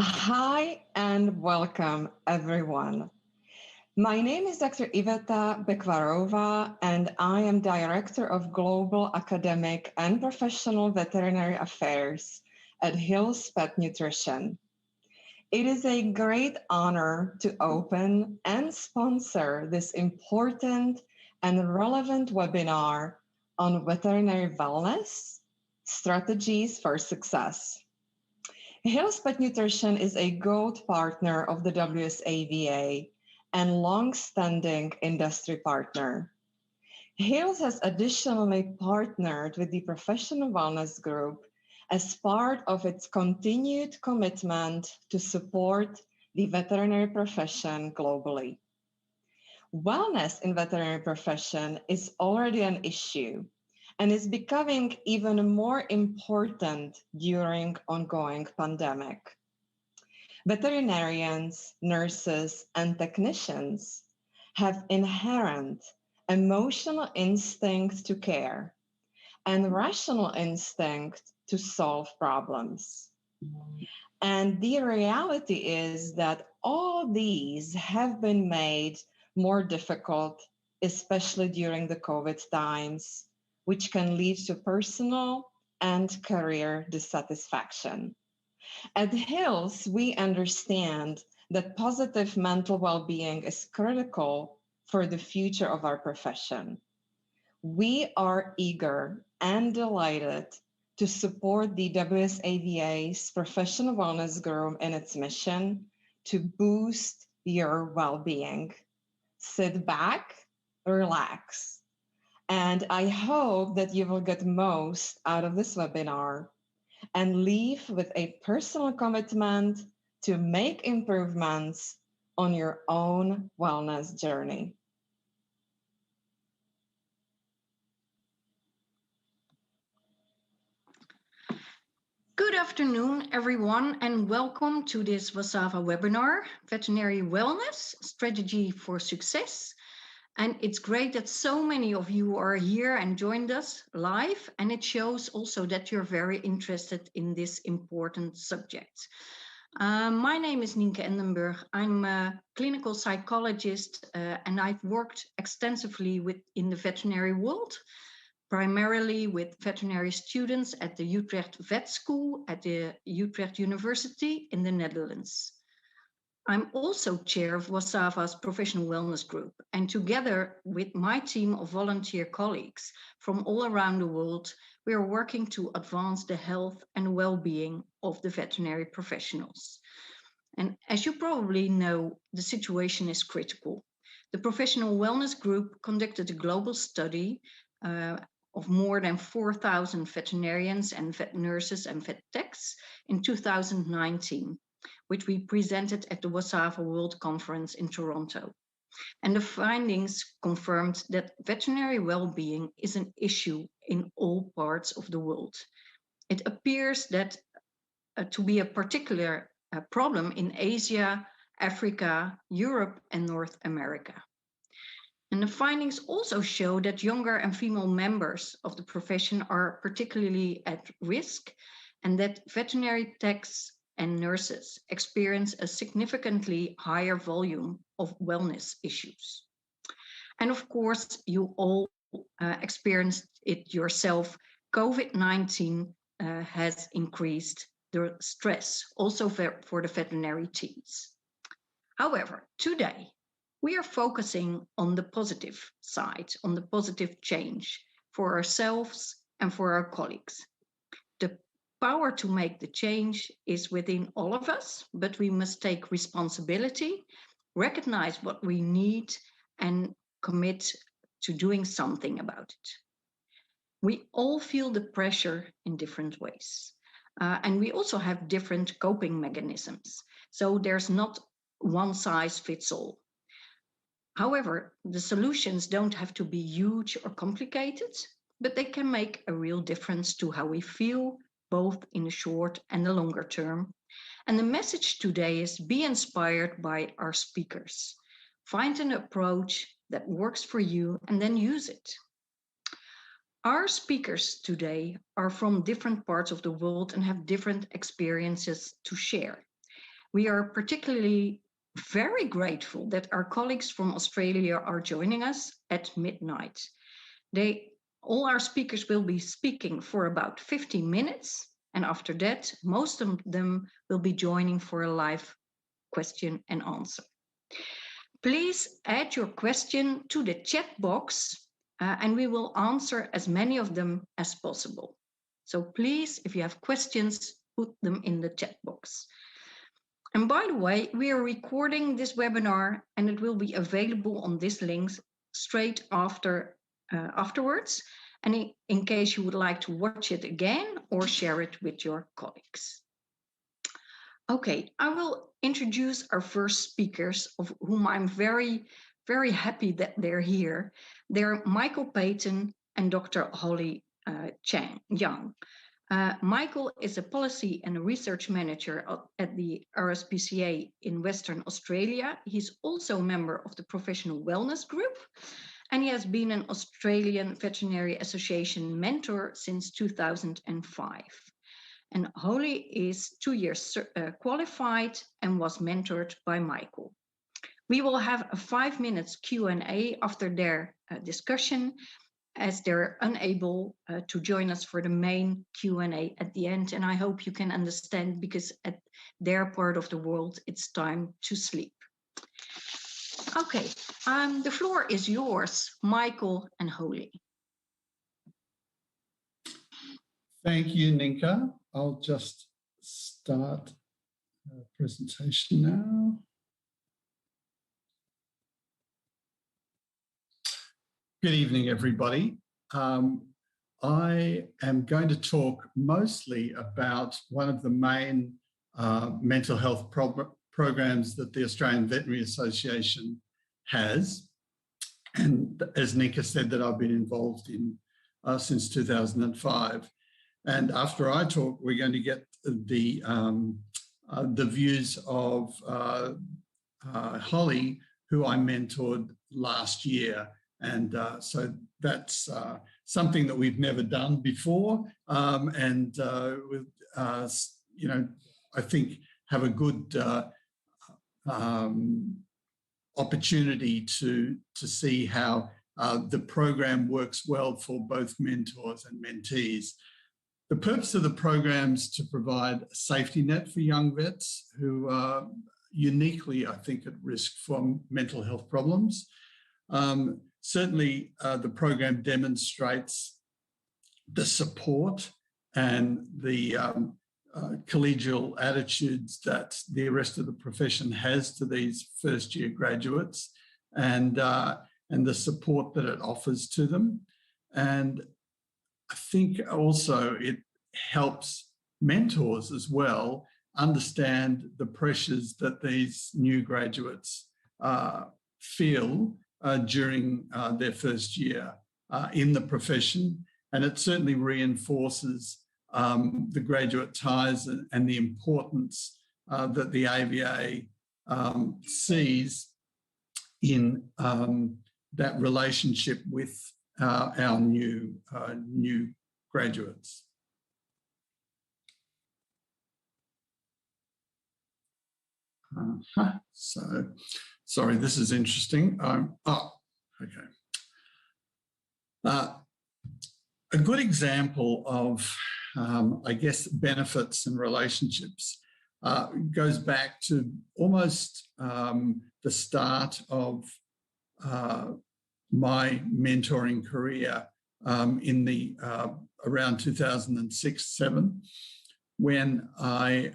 Hi and welcome, everyone. My name is Dr. Iveta Bekvarova, and I am Director of Global Academic and Professional Veterinary Affairs at Hill's Pet Nutrition. It is a great honor to open and sponsor this important and relevant webinar on veterinary wellness, strategies for success. Hill's Pet Nutrition is a gold partner of the WSAVA and long-standing industry partner. Hill's has additionally partnered with the Professional Wellness Group as part of its continued commitment to support the veterinary profession globally. Wellness in veterinary profession is already an issue and is becoming even more important during ongoing pandemic. Veterinarians, nurses, and technicians have inherent emotional instinct to care and rational instinct to solve problems. And the reality is that all these have been made more difficult, especially during the COVID times, which can lead to personal and career dissatisfaction. At Hills, we understand that positive mental well-being is critical for the future of our profession. We are eager and delighted to support the WSAVA's Professional Wellness Group in its mission to boost your well-being. Sit back, relax, and I hope that you will get most out of this webinar and leave with a personal commitment to make improvements on your own wellness journey. Good afternoon, everyone, and welcome to this WSAVA webinar, Veterinary Wellness, Strategy for Success. And it's great that so many of you are here and joined us live, and it shows also that you're very interested in this important subject. My name is Nienke Endenburg. I'm a clinical psychologist, and I've worked extensively in the veterinary world, primarily with veterinary students at the Utrecht Vet School at the Utrecht University in the Netherlands. I'm also chair of WSAVA's Professional Wellness Group, and together with my team of volunteer colleagues from all around the world, we are working to advance the health and well-being of the veterinary professionals. And as you probably know, the situation is critical. The Professional Wellness Group conducted a global study of more than 4,000 veterinarians and vet nurses and vet techs in 2019. Which we presented at the WSAVA World Conference in Toronto. And the findings confirmed that veterinary well-being is an issue in all parts of the world. It appears that to be a particular problem in Asia, Africa, Europe, and North America. And the findings also show that younger and female members of the profession are particularly at risk, and that veterinary techs and nurses experience a significantly higher volume of wellness issues. And of course, you all experienced it yourself. COVID-19 has increased the stress also for the veterinary teams. However, today we are focusing on the positive side, on the positive change for ourselves and for our colleagues. The power to make the change is within all of us, but we must take responsibility, recognize what we need, and commit to doing something about it. We all feel the pressure in different ways, and we also have different coping mechanisms. So there's not one size fits all. However, the solutions don't have to be huge or complicated, but they can make a real difference to how we feel, both in the short and the longer term. And the message today is be inspired by our speakers. Find an approach that works for you and then use it. Our speakers today are from different parts of the world and have different experiences to share. We are particularly very grateful that our colleagues from Australia are joining us at midnight. All our speakers will be speaking for about 15 minutes, and after that, most of them will be joining for a live question and answer. Please add your question to the chat box, and we will answer as many of them as possible. So please, if you have questions, put them in the chat box. And by the way, we are recording this webinar, and it will be available on this link straight afterwards. And in case you would like to watch it again or share it with your colleagues. Okay, I will introduce our first speakers, of whom I'm very, very happy that they're here. They're Michael Payton and Dr. Holly Young. Michael is a policy and research manager at the RSPCA in Western Australia. He's also a member of the Professional Wellness Group, and he has been an Australian Veterinary Association mentor since 2005. And Holly is 2 years qualified and was mentored by Michael. We will have a 5 minutes Q&A after their discussion, as they're unable to join us for the main Q&A at the end. And I hope you can understand, because at their part of the world, it's time to sleep. Okay, the floor is yours, Michael and Holly. Thank you, Nienke. I'll just start the presentation now. Good evening, everybody. I am going to talk mostly about one of the main mental health programs that the Australian Veterinary Association has, and as Nienke said, that I've been involved in since 2005. And after I talk, we're going to get the views of Holly, who I mentored last year. And so that's something that we've never done before, and you know, I think have a good opportunity to see how the program works well for both mentors and mentees. The purpose of the program is to provide a safety net for young vets who are uniquely, I think, at risk from mental health problems. Certainly, the program demonstrates the support and the collegial attitudes that the rest of the profession has to these first-year graduates, and the support that it offers to them. And I think also it helps mentors as well understand the pressures that these new graduates feel during their first year in the profession. And it certainly reinforces the graduate ties and the importance that the AVA sees in that relationship with our new graduates. So, sorry, this is interesting. Okay. A good example of, I guess, benefits and relationships goes back to almost the start of my mentoring career in the around 2006-07, when I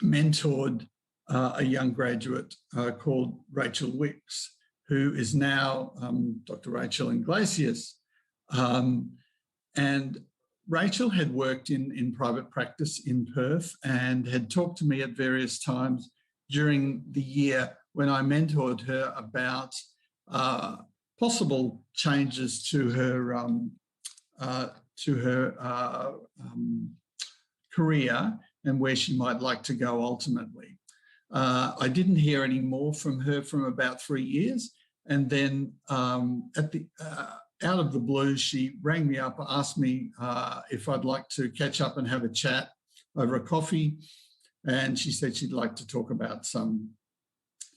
mentored a young graduate called Rachel Wicks, who is now Dr. Rachel Iglesias. And Rachel had worked in private practice in Perth and had talked to me at various times during the year when I mentored her about possible changes to her career and where she might like to go ultimately. I didn't hear any more from her from about 3 years, and then out of the blue, she rang me up, asked me if I'd like to catch up and have a chat over a coffee. and she said she'd like to talk about some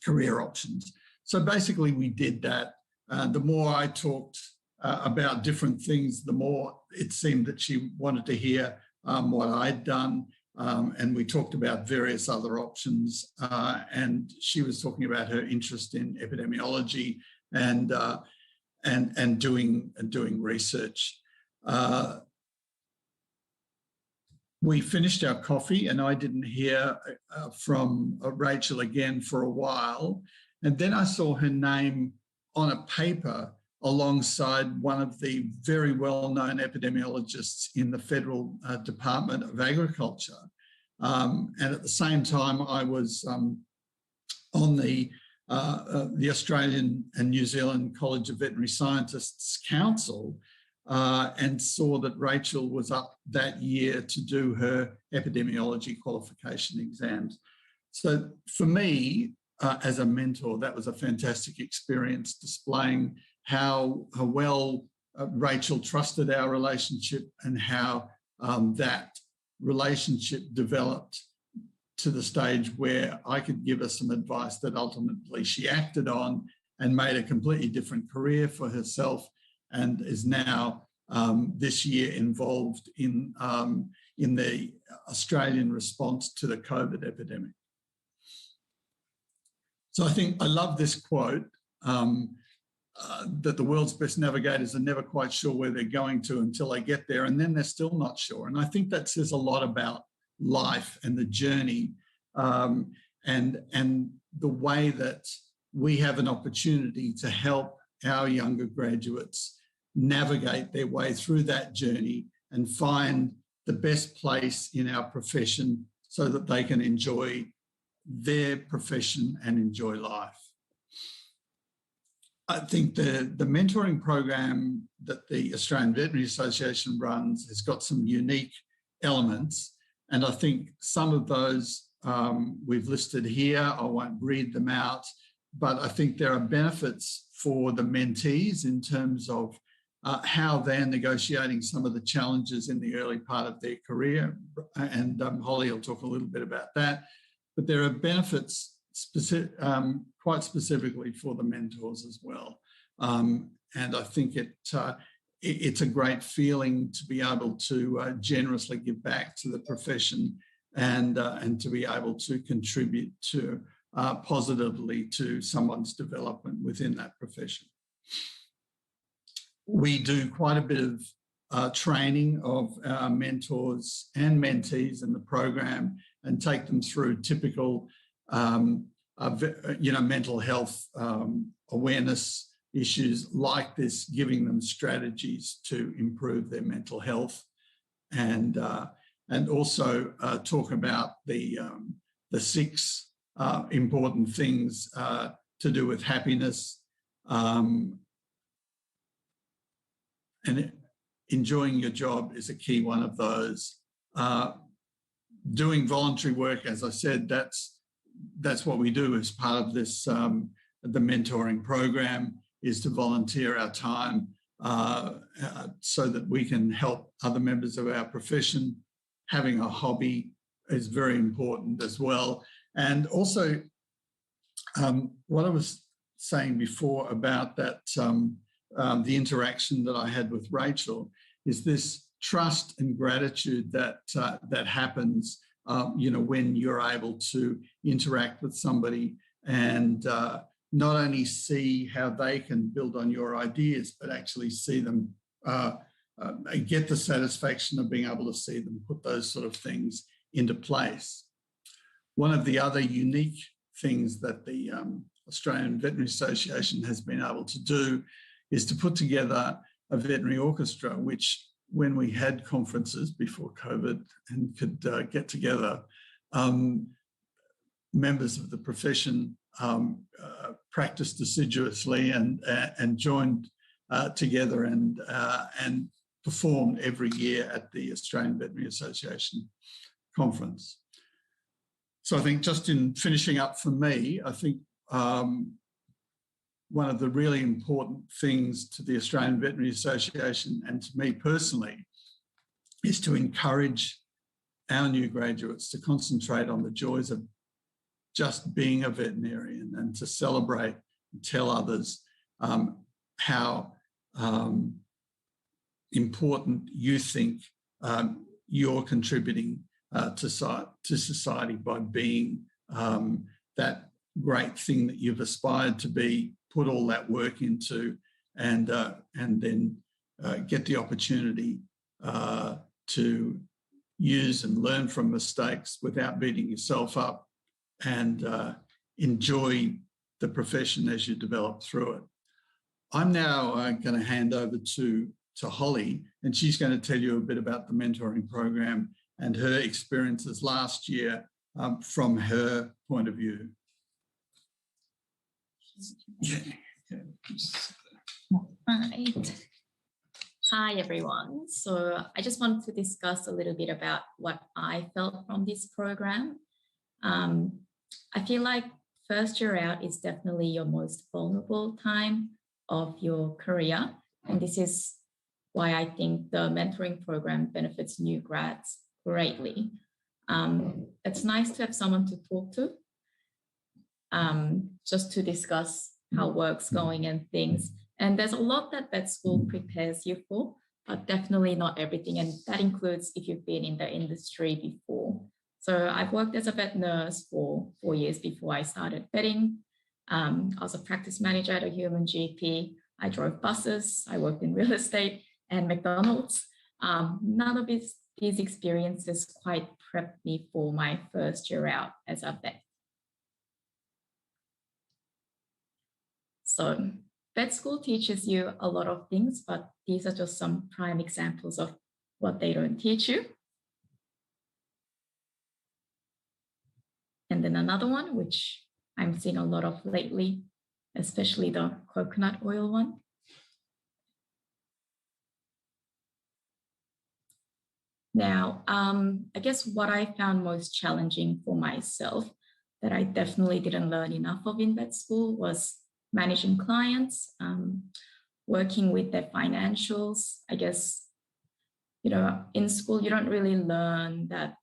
career options. So basically we did that. The more I talked about different things, the more it seemed that she wanted to hear what I'd done. And we talked about various other options. And she was talking about her interest in epidemiology and doing research. We finished our coffee, and I didn't hear from Rachel again for a while. And then I saw her name on a paper alongside one of the very well-known epidemiologists in the Federal Department of Agriculture. And at the same time, I was on the Australian and New Zealand College of Veterinary Scientists Council, and saw that Rachel was up that year to do her epidemiology qualification exams. So for me, as a mentor, that was a fantastic experience, displaying how well Rachel trusted our relationship and how that relationship developed to the stage where I could give her some advice that ultimately she acted on and made a completely different career for herself, and is now this year involved in the Australian response to the COVID epidemic. So I think I love this quote, that the world's best navigators are never quite sure where they're going to until they get there, and then they're still not sure. And I think that says a lot about life and the journey, and the way that we have an opportunity to help our younger graduates navigate their way through that journey and find the best place in our profession so that they can enjoy their profession and enjoy life. I think the mentoring program that the Australian Veterinary Association runs has got some unique elements, and I think some of those we've listed here. I won't read them out, but I think there are benefits for the mentees in terms of how they're negotiating some of the challenges in the early part of their career, and Holly will talk a little bit about that. But there are benefits quite specifically for the mentors as well. And I think it's a great feeling to be able to generously give back to the profession and to be able to contribute to positively to someone's development within that profession. We do quite a bit of training of our mentors and mentees in the program and take them through typical mental health awareness issues like this, giving them strategies to improve their mental health, and also talk about the 6 important things to do with happiness, and enjoying your job is a key one of those. Doing voluntary work, as I said, that's what we do as part of this, the mentoring program, is to volunteer our time so that we can help other members of our profession. Having a hobby is very important as well. And also, what I was saying before about that, the interaction that I had with Rachel, is this trust and gratitude that happens when you're able to interact with somebody and not only see how they can build on your ideas, but actually see them get the satisfaction of being able to see them put those sort of things into place. One of the other unique things that the Australian Veterinary Association has been able to do is to put together a veterinary orchestra, which, when we had conferences before COVID and could get together, members of the profession practiced assiduously and joined together and performed every year at the Australian Veterinary Association conference. So I think, just in finishing up for me, I think one of the really important things to the Australian Veterinary Association and to me personally is to encourage our new graduates to concentrate on the joys of just being a veterinarian and to celebrate and tell others how important you think you're contributing to society by being that great thing that you've aspired to be, put all that work into, and then get the opportunity to use and learn from mistakes without beating yourself up, and enjoy the profession as you develop through it. I'm now going to hand over to Holly, and she's going to tell you a bit about the mentoring program and her experiences last year from her point of view. Right. Hi, everyone. So I just wanted to discuss a little bit about what I felt from this program. I feel like first year out is definitely your most vulnerable time of your career. And this is why I think the mentoring program benefits new grads greatly. It's nice to have someone to talk to, just to discuss how work's going and things. And there's a lot that vet school prepares you for, but definitely not everything. And that includes if you've been in the industry before. So I've worked as a vet nurse for 4 years before I started vetting. I was a practice manager at a human GP. I drove buses. I worked in real estate and McDonald's. None of these experiences quite prepped me for my first year out as a vet. So vet school teaches you a lot of things, but these are just some prime examples of what they don't teach you. And then another one, which I'm seeing a lot of lately, especially the coconut oil one. Now, I guess what I found most challenging for myself that I definitely didn't learn enough of in vet school was managing clients, working with their financials. I guess, in school, you don't really learn that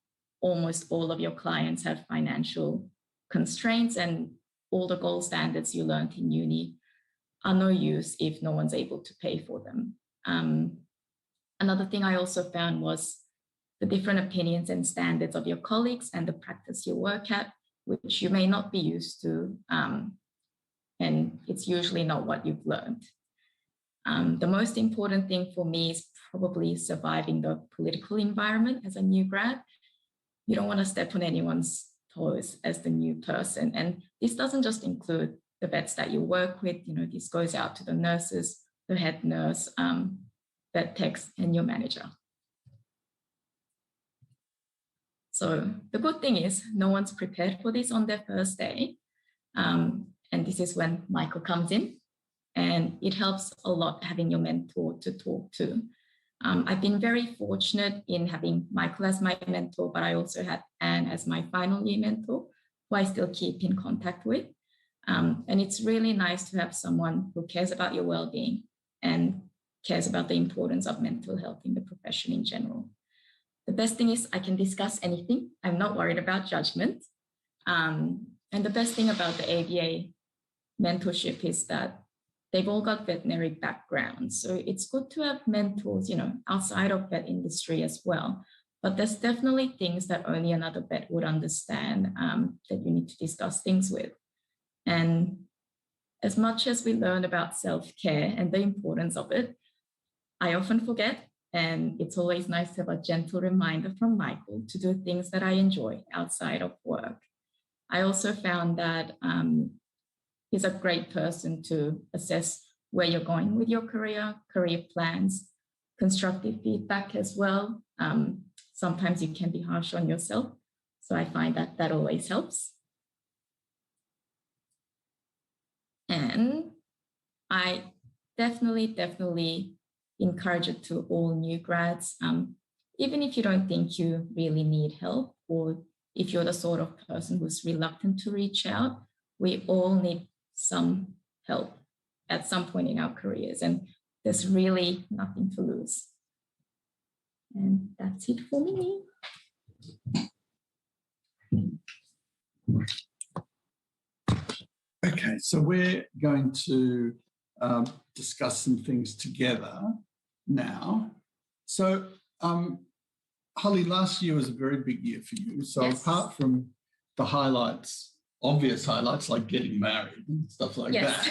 almost all of your clients have financial constraints, and all the gold standards you learned in uni are no use if no one's able to pay for them. Another thing I also found was the different opinions and standards of your colleagues and the practice you work at, which you may not be used to, and it's usually not what you've learned. The most important thing for me is probably surviving the political environment as a new grad. You don't want to step on anyone's toes as the new person. And this doesn't just include the vets that you work with, this goes out to the nurses, the head nurse, vet techs, and your manager. So the good thing is no one's prepared for this on their first day. And this is when Michael comes in, and it helps a lot having your mentor to talk to. I've been very fortunate in having Michael as my mentor, but I also had Anne as my final year mentor, who I still keep in contact with. And it's really nice to have someone who cares about your well-being and cares about the importance of mental health in the profession in general. The best thing is I can discuss anything. I'm not worried about judgment. And the best thing about the AVA mentorship is that they've all got veterinary backgrounds. So it's good to have mentors, outside of vet industry as well. But there's definitely things that only another vet would understand that you need to discuss things with. And as much as we learn about self-care and the importance of it, I often forget. And it's always nice to have a gentle reminder from Michael to do things that I enjoy outside of work. I also found that he's a great person to assess where you're going with your career plans, constructive feedback as well. Sometimes you can be harsh on yourself. So I find that always helps. And I definitely encourage it to all new grads, even if you don't think you really need help, or if you're the sort of person who's reluctant to reach out. We all need some help at some point in our careers, and there's really nothing to lose. And that's it for me. So we're going to discuss some things together now. So, Holly, last year was a very big year for you. So Yes. apart from the highlights, obvious highlights like getting married and stuff like Yes.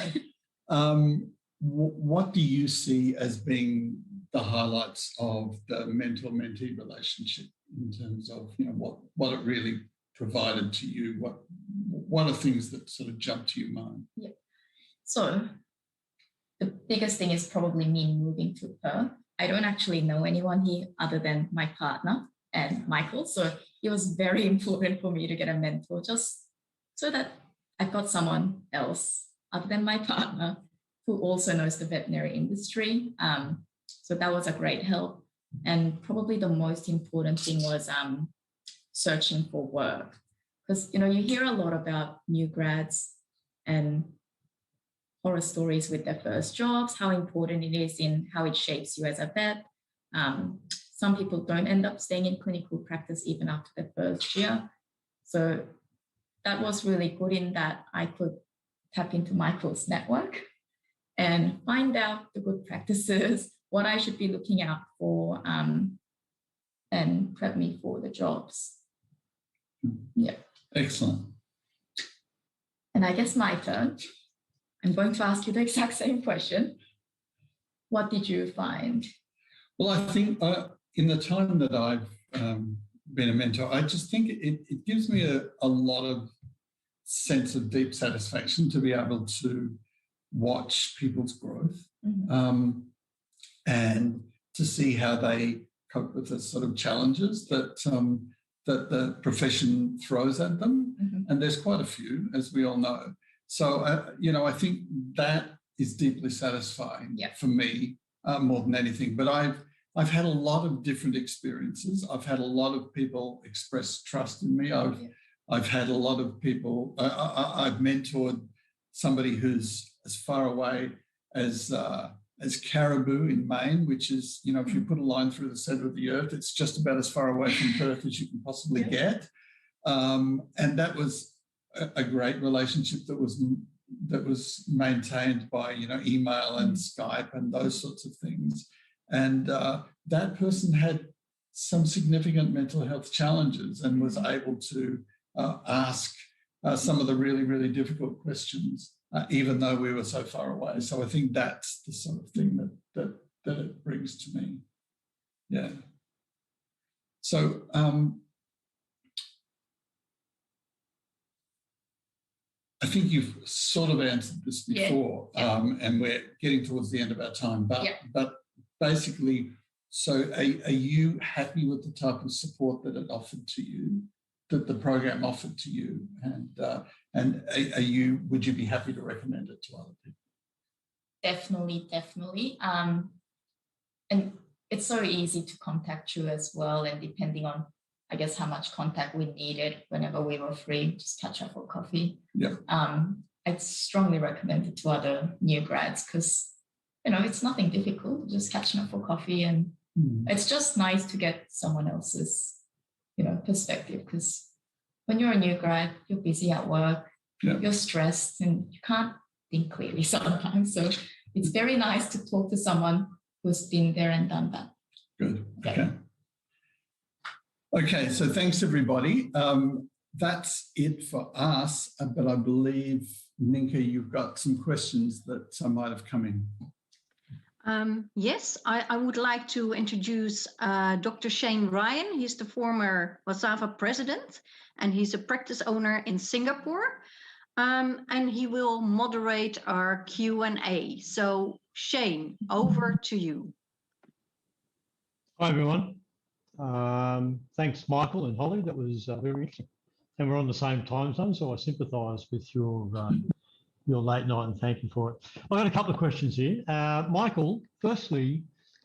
that, what do you see as being the highlights of the mentor-mentee relationship in terms of, you know, what it really provided to you? What are things that sort of jump to your mind? Yeah. So the biggest thing is probably me moving to Perth. I don't actually know anyone here other than my partner and Michael. So it was very important for me to get a mentor just so that I've got someone else other than my partner who also knows the veterinary industry. So that was a great help. And probably the most important thing was searching for work. Because, you know, you hear a lot about new grads and horror stories with their first jobs, how important it is in how it shapes you as a vet. Some people don't end up staying in clinical practice even after their first year. So that was really good in that I could tap into Michael's network and find out the good practices, what I should be looking out for, and prep me for the jobs. Yeah. Excellent. And I guess my turn. I'm going to ask you the exact same question. What did you find? Well, I think in the time that I've been a mentor, I just think it gives me a lot of sense of deep satisfaction to be able to watch people's growth, and to see how they cope with the sort of challenges that the profession throws at them. And there's quite a few, as we all know. So, you know, I think that is deeply satisfying for me more than anything. But I've had a lot of different experiences. I've had a lot of people express trust in me. I've had a lot of people, I've mentored somebody who's as far away as Caribou in Maine, which is, you know, if you put a line through the centre of the earth, it's just about as far away from Perth as you can possibly get. And that was a great relationship that was maintained by, you know, email and Skype and those sorts of things. And that person had some significant mental health challenges and was able to ask some of the really, really difficult questions, even though we were so far away. So I think that's the sort of thing that it brings to me. Yeah. So I think you've sort of answered this before, and we're getting towards the end of our time. But basically, so are you happy with the type of support that it offered to you, that the program offered to you, and would you be happy to recommend it to other people? Definitely. And it's so easy to contact you as well. And depending on, I guess, how much contact we needed, whenever we were free, just catch up for coffee. Yeah. I'd strongly recommend it to other new grads because, you know, it's nothing difficult, just catching up for coffee. And it's just nice to get someone else's, you know, perspective, because when you're a new grad, you're busy at work, you're stressed, and you can't think clearly sometimes. So it's very nice to talk to someone who's been there and done that. Good. Okay, so thanks, everybody. That's it for us, but I believe, Nienke, you've got some questions that might have come in. Yes, I would like to introduce Dr. Shane Ryan. He's the former WSAVA president, and he's a practice owner in Singapore. And he will moderate our Q&A. So, Shane, over to you. Hi, everyone. Thanks, Michael and Holly. That was very interesting. And we're on the same time zone, so I sympathise with your late night and thank you for it. I've got a couple of questions here. Michael, firstly,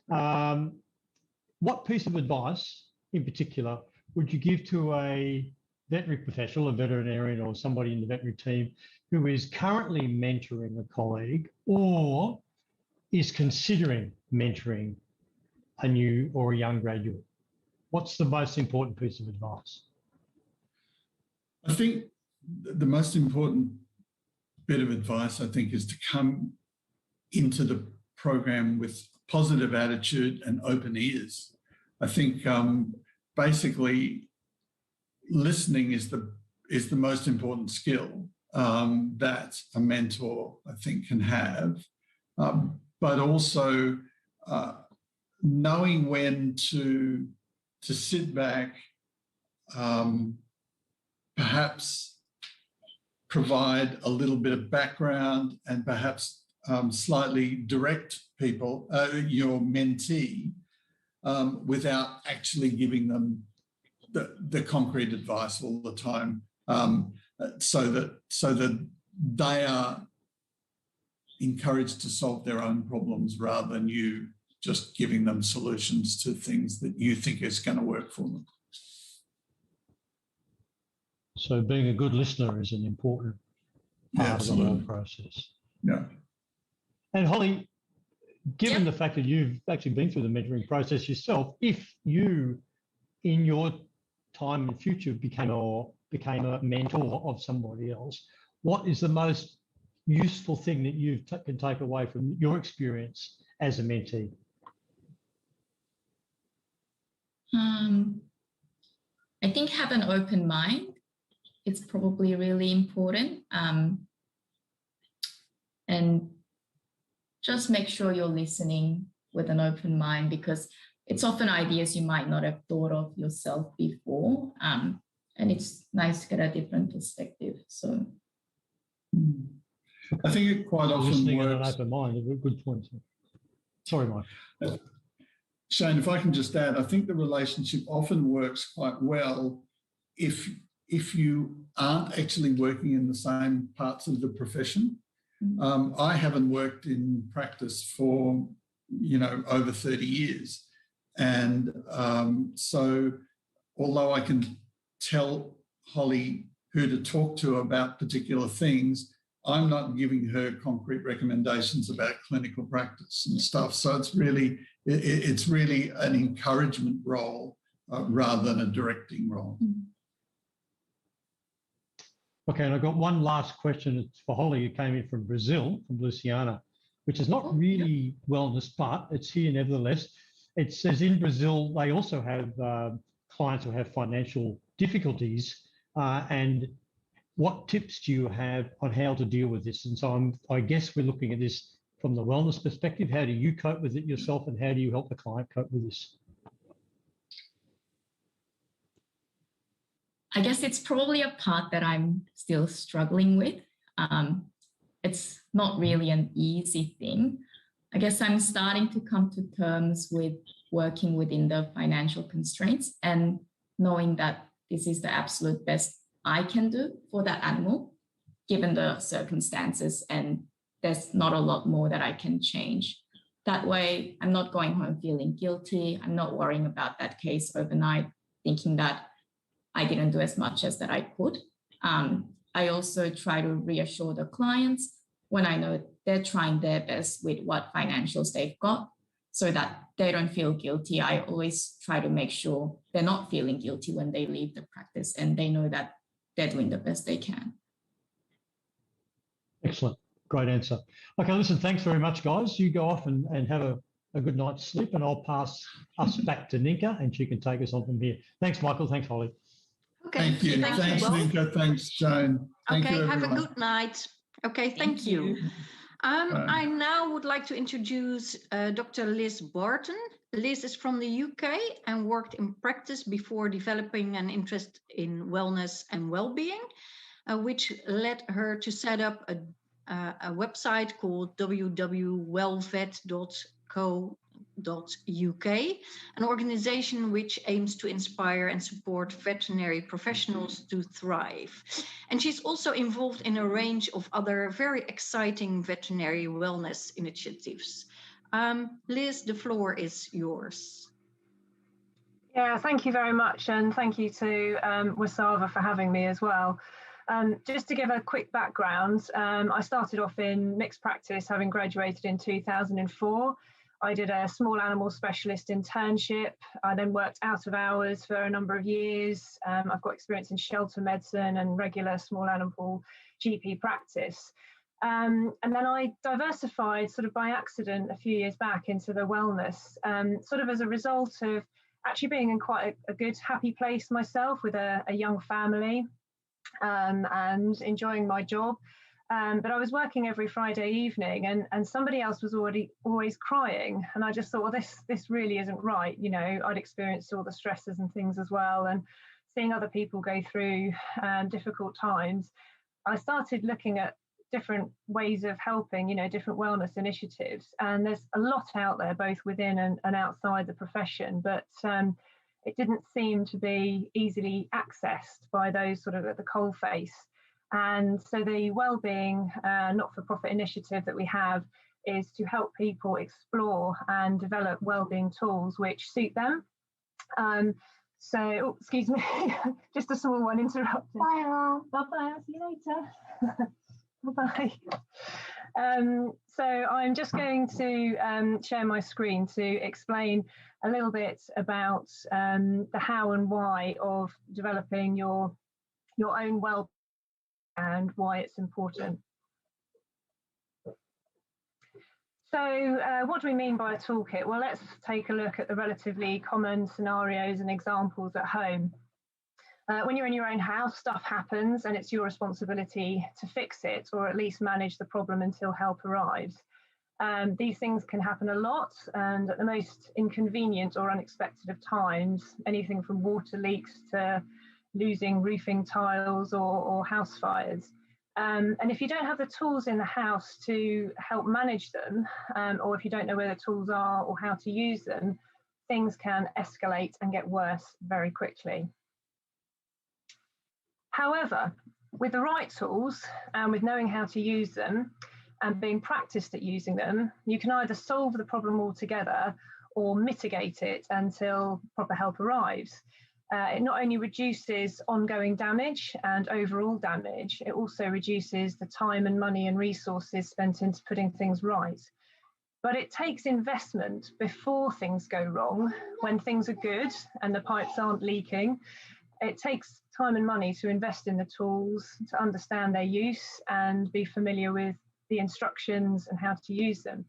what piece of advice in particular would you give to a veterinary professional, a veterinarian or somebody in the veterinary team who is currently mentoring a colleague or is considering mentoring a new or a young graduate? What's the most important piece of advice? I think the most important bit of advice, I think, is to come into the program with positive attitude and open ears. I think basically listening is the most important skill that a mentor, I think, can have, but also knowing when to sit back, perhaps provide a little bit of background and perhaps slightly direct people, your mentee, without actually giving them the concrete advice all the time, so that they are encouraged to solve their own problems rather than you just giving them solutions to things that you think is going to work for them. So being a good listener is an important part of the whole process. Yeah. And Holly, given the fact that you've actually been through the mentoring process yourself, if you, in your time in the future, became a mentor of somebody else, what is the most useful thing that you can take away from your experience as a mentee? I think have an open mind. It's probably really important. And just make sure you're listening with an open mind, because it's often ideas you might not have thought of yourself before. And it's nice to get a different perspective. So I think it quite often listening works. with an open mind is a good point. Sorry, Mike. Shane, if I can just add, I think the relationship often works quite well if you aren't actually working in the same parts of the profession. I haven't worked in practice for, over 30 years. And so although I can tell Holly who to talk to about particular things, I'm not giving her concrete recommendations about clinical practice and stuff. So it's really an encouragement role rather than a directing role. Okay, and I've got one last question. It's for Holly, who came in from Brazil, from Luciana, which is not really wellness, but it's here nevertheless. It says in Brazil, they also have clients who have financial difficulties, and what tips do you have on how to deal with this? And so I guess we're looking at this from the wellness perspective. How do you cope with it yourself, and how do you help the client cope with this? I guess it's probably a part that I'm still struggling with. It's not really an easy thing. I guess I'm starting to come to terms with working within the financial constraints and knowing that this is the absolute best I can do for that animal, given the circumstances, and there's not a lot more that I can change. That way, I'm not going home feeling guilty. I'm not worrying about that case overnight, thinking that I didn't do as much as that I could. I also try to reassure the clients when I know they're trying their best with what financials they've got, so that they don't feel guilty. I always try to make sure they're not feeling guilty when they leave the practice, and they know that they're doing the best they can. Excellent. Great answer. Okay, listen, thanks very much, guys. You go off and have a good night's sleep, and I'll pass us back to Nienke, and she can take us on from here. Thanks, Michael. Thanks, Holly. Okay. Thank you. Thanks, Nienke. Thanks, Jane. Okay, have a good night. Okay, thank you. Bye. I now would like to introduce Dr. Liz Barton. Liz is from the UK and worked in practice before developing an interest in wellness and well-being, which led her to set up a website called www.wellvet.co.uk, an organization which aims to inspire and support veterinary professionals to thrive. And she's also involved in a range of other very exciting veterinary wellness initiatives. Liz, the floor is yours. Yeah, thank you very much. And thank you to WSAVA for having me as well. Just to give a quick background, I started off in mixed practice, having graduated in 2004. I did a small animal specialist internship. I then worked out of hours for a number of years. I've got experience in shelter medicine and regular small animal GP practice. And then I diversified sort of by accident a few years back into the wellness, sort of as a result of actually being in quite a good, happy place myself with a young family, and enjoying my job. But I was working every Friday evening, and somebody else was always crying. And I just thought, well, this really isn't right. You know, I'd experienced all the stresses and things as well, and seeing other people go through difficult times. I started looking at different ways of helping, you know, different wellness initiatives. And there's a lot out there, both within and outside the profession, but it didn't seem to be easily accessed by those sort of at the coalface. And so the wellbeing not-for-profit initiative that we have is to help people explore and develop wellbeing tools which suit them. So, excuse me, just a small one interrupted. Bye, Mom. Bye-bye, I'll see you later. Bye-bye. So I'm just going to share my screen to explain a little bit about the how and why of developing your own wellbeing and why it's important. So what do we mean by a toolkit? Well, let's take a look at the relatively common scenarios and examples at home. When you're in your own house, stuff happens and it's your responsibility to fix it, or at least manage the problem until help arrives. These things can happen a lot, and at the most inconvenient or unexpected of times, anything from water leaks to losing roofing tiles or house fires. And if you don't have the tools in the house to help manage them, or if you don't know where the tools are or how to use them, things can escalate and get worse very quickly. However, with the right tools and with knowing how to use them and being practiced at using them, you can either solve the problem altogether or mitigate it until proper help arrives. It not only reduces ongoing damage and overall damage, it also reduces the time and money and resources spent into putting things right. But it takes investment before things go wrong, when things are good and the pipes aren't leaking. It takes time and money to invest in the tools, to understand their use and be familiar with the instructions and how to use them.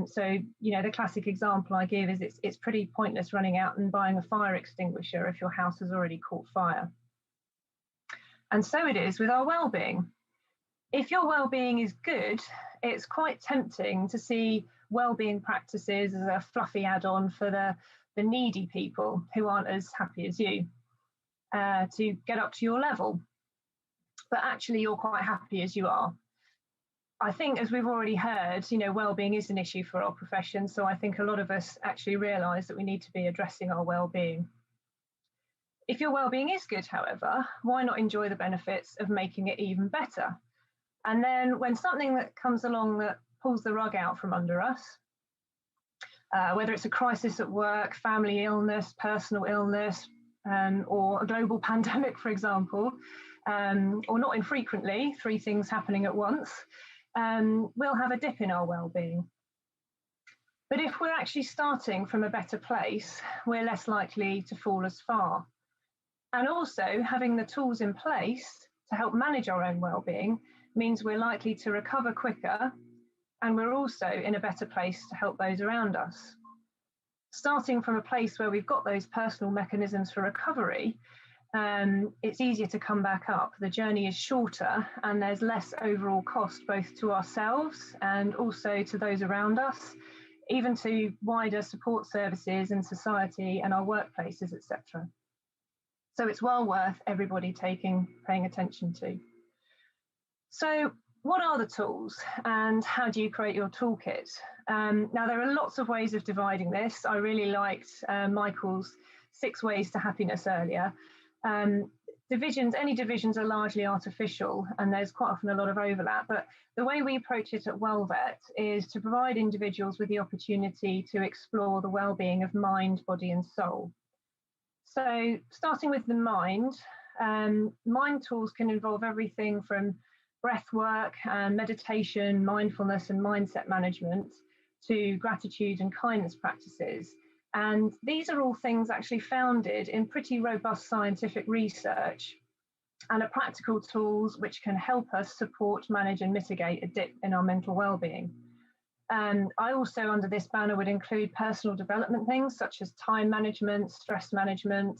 So, you know, the classic example I give is it's pretty pointless running out and buying a fire extinguisher if your house has already caught fire. And so it is with our well-being. If your well-being is good, it's quite tempting to see well-being practices as a fluffy add-on for the needy people who aren't as happy as you, to get up to your level. But actually, you're quite happy as you are. I think, as we've already heard, you know, well-being is an issue for our profession. So I think a lot of us actually realise that we need to be addressing our well-being. If your well-being is good, however, why not enjoy the benefits of making it even better? And then when something that comes along that pulls the rug out from under us, whether it's a crisis at work, family illness, personal illness, or a global pandemic, for example, or not infrequently, 3 things happening at once, we'll have a dip in our well-being. But if we're actually starting from a better place, we're less likely to fall as far. And also, having the tools in place to help manage our own well-being means we're likely to recover quicker, and we're also in a better place to help those around us. Starting from a place where we've got those personal mechanisms for recovery, it's easier to come back up. The journey is shorter and there's less overall cost both to ourselves and also to those around us, even to wider support services in society and our workplaces, etc. So it's well worth everybody paying attention to. So what are the tools and how do you create your toolkit? Now, there are lots of ways of dividing this. I really liked Michael's 6 ways to happiness earlier. Any divisions are largely artificial and there's quite often a lot of overlap, but the way we approach it at WellVet is to provide individuals with the opportunity to explore the well-being of mind, body and soul. So starting with the mind tools can involve everything from breath work, meditation, mindfulness and mindset management to gratitude and kindness practices. And these are all things actually founded in pretty robust scientific research. and are practical tools which can help us support, manage and mitigate a dip in our mental well-being. I also, under this banner, would include personal development things such as time management, stress management,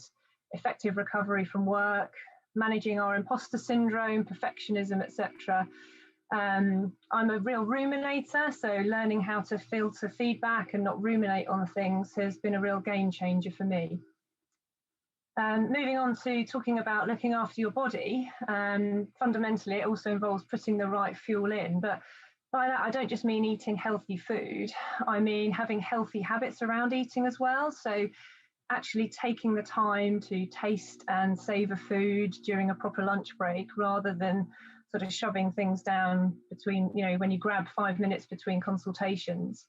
effective recovery from work, managing our imposter syndrome, perfectionism, etc. I'm a real ruminator, so learning how to filter feedback and not ruminate on things has been a real game changer for me. Moving on to talking about looking after your body, fundamentally it also involves putting the right fuel in, but by that I don't just mean eating healthy food, I mean having healthy habits around eating as well. So actually taking the time to taste and savour food during a proper lunch break, rather than sort of shoving things down between, when you grab 5 minutes between consultations.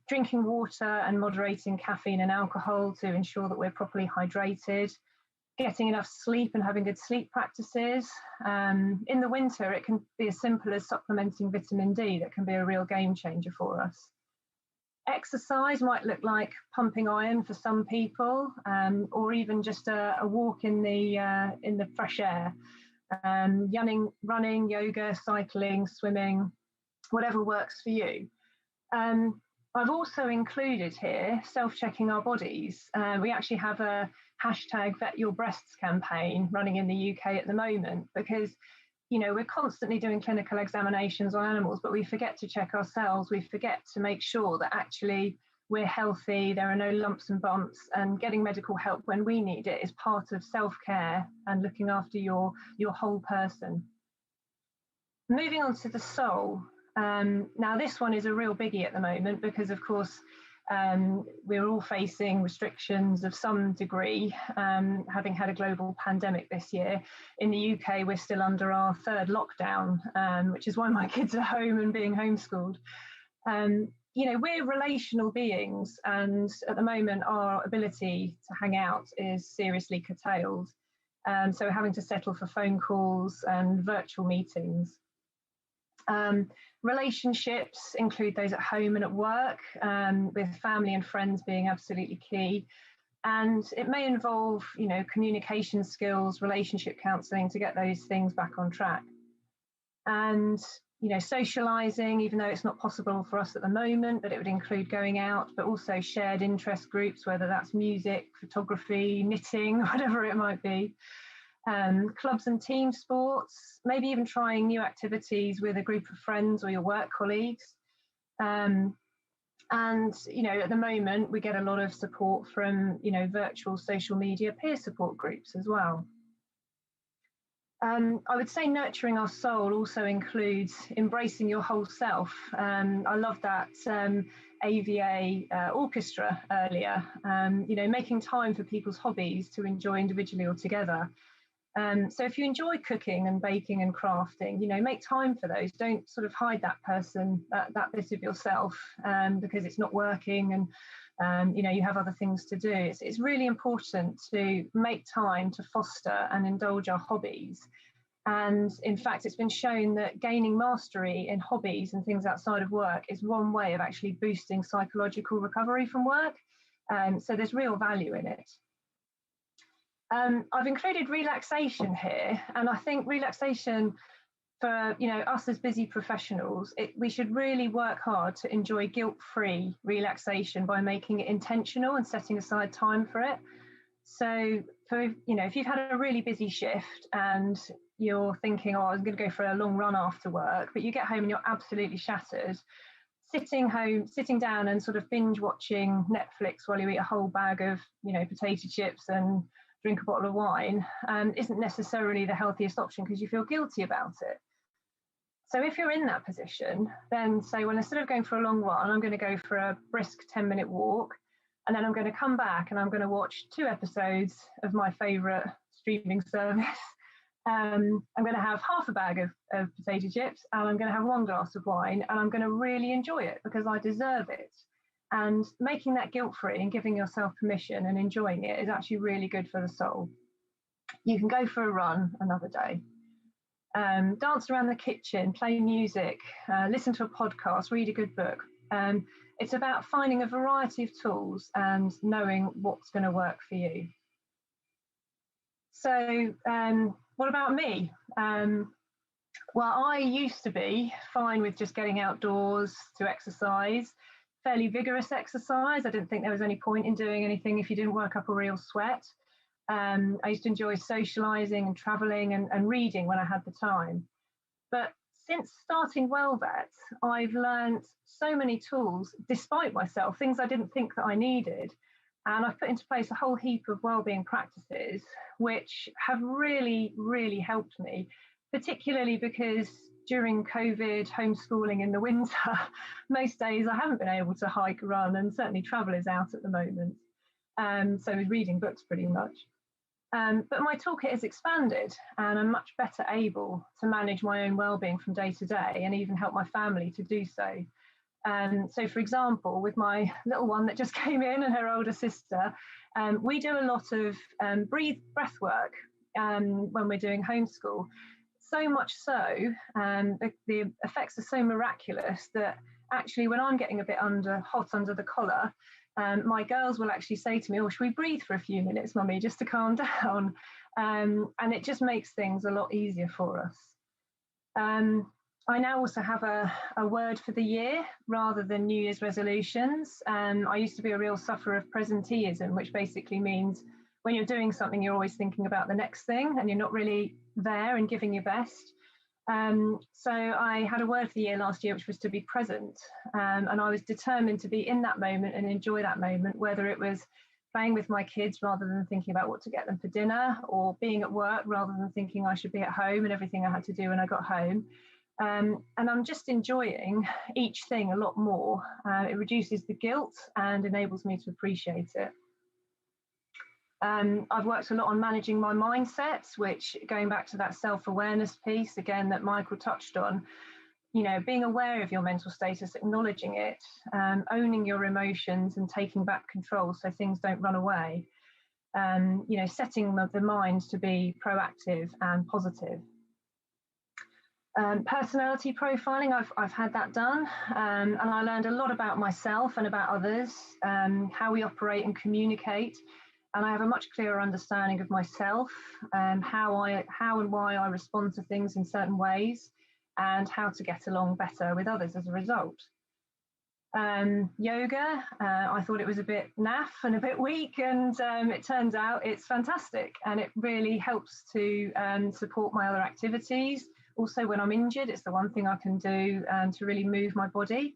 Drinking water and moderating caffeine and alcohol to ensure that we're properly hydrated. Getting enough sleep and having good sleep practices. In the winter, it can be as simple as supplementing vitamin D. That can be a real game changer for us. Exercise might look like pumping iron for some people, or even just a walk in the fresh air. Running, yoga, cycling, swimming, whatever works for you. I've also included here self-checking our bodies. We actually have a hashtag Vet Your Breasts campaign running in the UK at the moment, because we're constantly doing clinical examinations on animals, but we forget to check ourselves. We forget to make sure that actually we're healthy, there are no lumps and bumps, and getting medical help when we need it is part of self-care and looking after your whole person. Moving on to the soul. Now this one is a real biggie at the moment because, of course, we're all facing restrictions of some degree, having had a global pandemic this year. In the UK, we're still under our third lockdown, which is why my kids are home and being homeschooled. We're relational beings, and at the moment, our ability to hang out is seriously curtailed. So we're having to settle for phone calls and virtual meetings. Relationships include those at home and at work, with family and friends being absolutely key. And it may involve, communication skills, relationship counselling to get those things back on track. And, socialising, even though it's not possible for us at the moment, but it would include going out, but also shared interest groups, whether that's music, photography, knitting, whatever it might be. Clubs and team sports, maybe even trying new activities with a group of friends or your work colleagues. And, at the moment, we get a lot of support from, virtual social media peer support groups as well. I would say nurturing our soul also includes embracing your whole self. I love that AVA orchestra earlier, making time for people's hobbies to enjoy individually or together. So if you enjoy cooking and baking and crafting, make time for those. Don't sort of hide that person, that bit of yourself, because it's not working and, you have other things to do. It's really important to make time to foster and indulge our hobbies. And in fact, it's been shown that gaining mastery in hobbies and things outside of work is one way of actually boosting psychological recovery from work. So there's real value in it. I've included relaxation here, and I think relaxation for us as busy professionals, we should really work hard to enjoy guilt-free relaxation by making it intentional and setting aside time for it. So if you've had a really busy shift and you're thinking, I'm going to go for a long run after work, but you get home and you're absolutely shattered, sitting down and sort of binge watching Netflix while you eat a whole bag of potato chips and drink a bottle of wine isn't necessarily the healthiest option because you feel guilty about it. So if you're in that position, then say, well, instead of going for a long run, I'm going to go for a brisk 10-minute walk, and then I'm going to come back and I'm going to watch 2 episodes of my favourite streaming service. I'm going to have half a bag of potato chips, and I'm going to have 1 glass of wine, and I'm going to really enjoy it because I deserve it. And making that guilt-free and giving yourself permission and enjoying it is actually really good for the soul. You can go for a run another day. Dance around the kitchen, play music, listen to a podcast, read a good book. It's about finding a variety of tools and knowing what's going to work for you. So what about me? Well, I used to be fine with just getting outdoors to exercise, fairly vigorous exercise. I didn't think there was any point in doing anything if you didn't work up a real sweat. I used to enjoy socialising and travelling and reading when I had the time. But since starting WellVet, I've learned so many tools, despite myself, things I didn't think that I needed. And I've put into place a whole heap of wellbeing practices, which have really, really helped me, particularly because during COVID, homeschooling in the winter, most days I haven't been able to hike, run, and certainly travel is out at the moment. So with reading books pretty much. But my toolkit has expanded and I'm much better able to manage my own wellbeing from day to day and even help my family to do so. So, for example, with my little one that just came in and her older sister, we do a lot of breath work when we're doing homeschool. So much so, the effects are so miraculous that actually when I'm getting a bit hot under the collar, my girls will actually say to me, oh, should we breathe for a few minutes, Mummy, just to calm down? And it just makes things a lot easier for us. I now also have a word for the year rather than New Year's resolutions. I used to be a real sufferer of presenteeism, which basically means when you're doing something, you're always thinking about the next thing and you're not really there and giving your best. So I had a word for the year last year, which was to be present. And I was determined to be in that moment and enjoy that moment, whether it was playing with my kids rather than thinking about what to get them for dinner, or being at work rather than thinking I should be at home and everything I had to do when I got home. And I'm just enjoying each thing a lot more. It reduces the guilt and enables me to appreciate it. I've worked a lot on managing my mindset, which, going back to that self-awareness piece again that Michael touched on, you know, being aware of your mental status, acknowledging it, owning your emotions and taking back control so things don't run away. You know, setting the mind to be proactive and positive. Personality profiling, I've had that done, and I learned a lot about myself and about others, how we operate and communicate. And I have a much clearer understanding of myself, how and why I respond to things in certain ways, and how to get along better with others as a result. Yoga, I thought it was a bit naff and a bit weak, and it turns out it's fantastic, and it really helps to support my other activities. Also, when I'm injured, it's the one thing I can do to really move my body.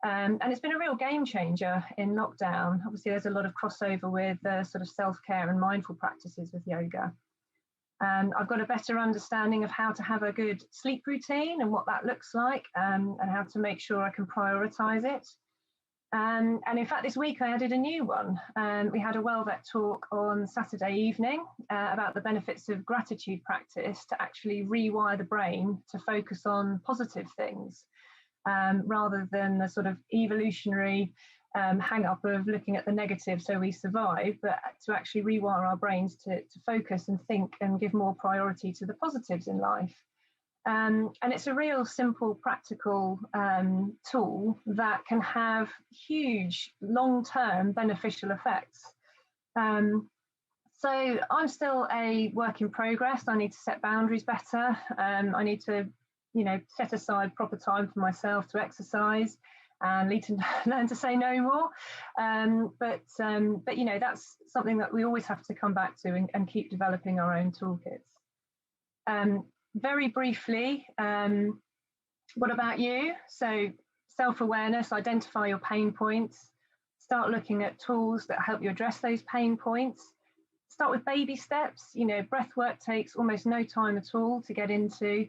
And it's been a real game changer in lockdown. Obviously, there's a lot of crossover with sort of self-care and mindful practices with yoga. I've got a better understanding of how to have a good sleep routine and what that looks like, and how to make sure I can prioritize it. And in fact, this week I added a new one. We had a WellVet talk on Saturday evening about the benefits of gratitude practice to actually rewire the brain to focus on positive things. Rather than the sort of evolutionary hang up of looking at the negative so we survive, but to actually rewire our brains to focus and think and give more priority to the positives in life. And it's a real simple, practical tool that can have huge long-term beneficial effects. So I'm still a work in progress. I need to set boundaries better. I need to set aside proper time for myself to exercise and learn to say no more. But that's something that we always have to come back to and keep developing our own toolkits. Very briefly, what about you? So self-awareness, identify your pain points, start looking at tools that help you address those pain points. Start with baby steps. Breath work takes almost no time at all to get into.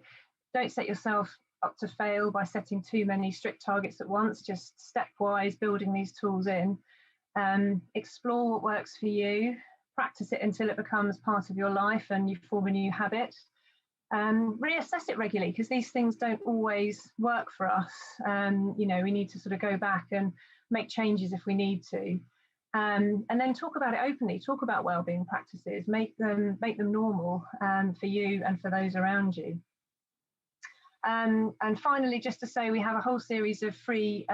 Don't set yourself up to fail by setting too many strict targets at once, just stepwise building these tools in. Explore what works for you, practice it until it becomes part of your life and you form a new habit. Reassess it regularly, because these things don't always work for us. We need to sort of go back and make changes if we need to. And then talk about it openly, talk about wellbeing practices, make them normal for you and for those around you. And finally, just to say, we have a whole series of free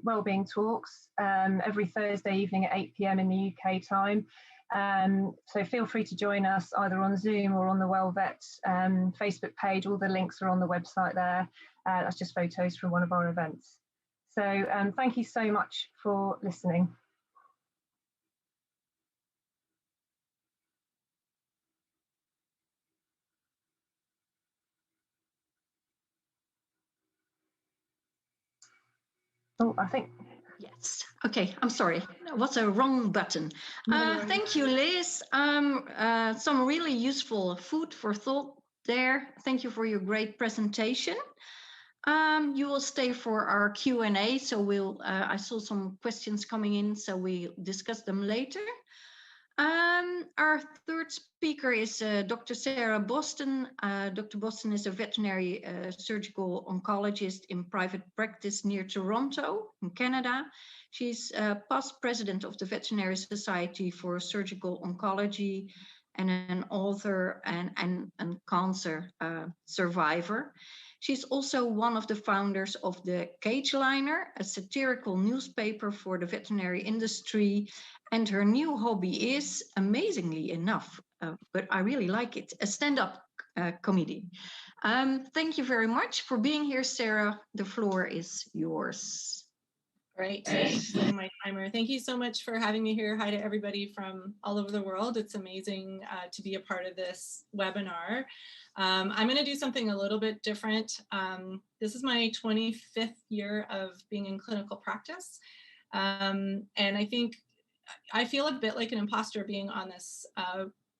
wellbeing talks every Thursday evening at 8 p.m. in the UK time. So feel free to join us either on Zoom or on the WellVet Facebook page. All the links are on the website there. That's just photos from one of our events. So thank you so much for listening. Oh, I think. Yes. Okay. I'm sorry. What's a wrong button? Thank you, Liz. Some really useful food for thought there. Thank you for your great presentation. You will stay for our Q&A. So we'll. I saw some questions coming in, so we'll discuss them later. Our third speaker is Dr. Sarah Boston. Dr. Boston is a veterinary surgical oncologist in private practice near Toronto in Canada. She's past president of the Veterinary Society for Surgical Oncology and an author and cancer survivor. She's also one of the founders of the Cage Liner, a satirical newspaper for the veterinary industry. And her new hobby is, amazingly enough, but I really like it, a stand-up comedy. Thank you very much for being here, Sarah. The floor is yours. Great. My timer. Thank you so much for having me here. Hi to everybody from all over the world. It's amazing to be a part of this webinar. I'm going to do something a little bit different. This is my 25th year of being in clinical practice. And I feel a bit like an imposter being on this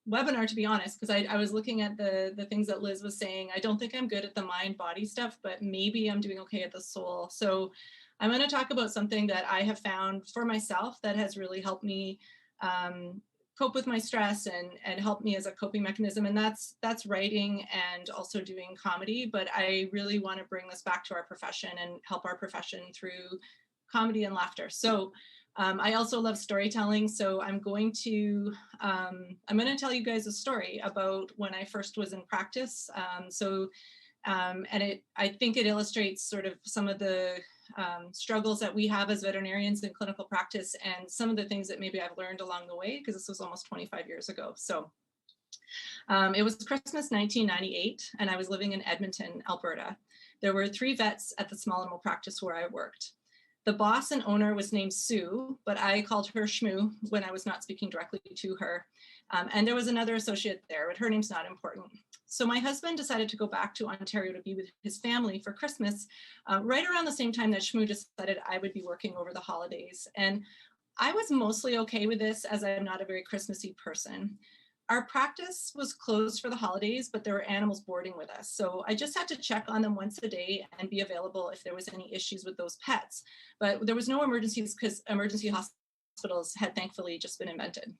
webinar, to be honest, because I was looking at the things that Liz was saying. I don't think I'm good at the mind-body stuff, but maybe I'm doing okay at the soul. So I'm going to talk about something that I have found for myself that has really helped me cope with my stress and help me as a coping mechanism. And that's writing and also doing comedy. But I really want to bring this back to our profession and help our profession through comedy and laughter. So I also love storytelling, so I'm going to tell you guys a story about when I first was in practice. I think it illustrates sort of some of the struggles that we have as veterinarians in clinical practice and some of the things that maybe I've learned along the way, because this was almost 25 years ago. So it was Christmas 1998, and I was living in Edmonton, Alberta. There were 3 vets at the small animal practice where I worked. The boss and owner was named Sue, but I called her Shmoo when I was not speaking directly to her. And there was another associate there, but her name's not important. So my husband decided to go back to Ontario to be with his family for Christmas, right around the same time that Shmoo decided I would be working over the holidays. And I was mostly okay with this, as I'm not a very Christmassy person. Our practice was closed for the holidays, but there were animals boarding with us. So I just had to check on them once a day and be available if there was any issues with those pets. But there was no emergencies because emergency hospitals had thankfully just been invented.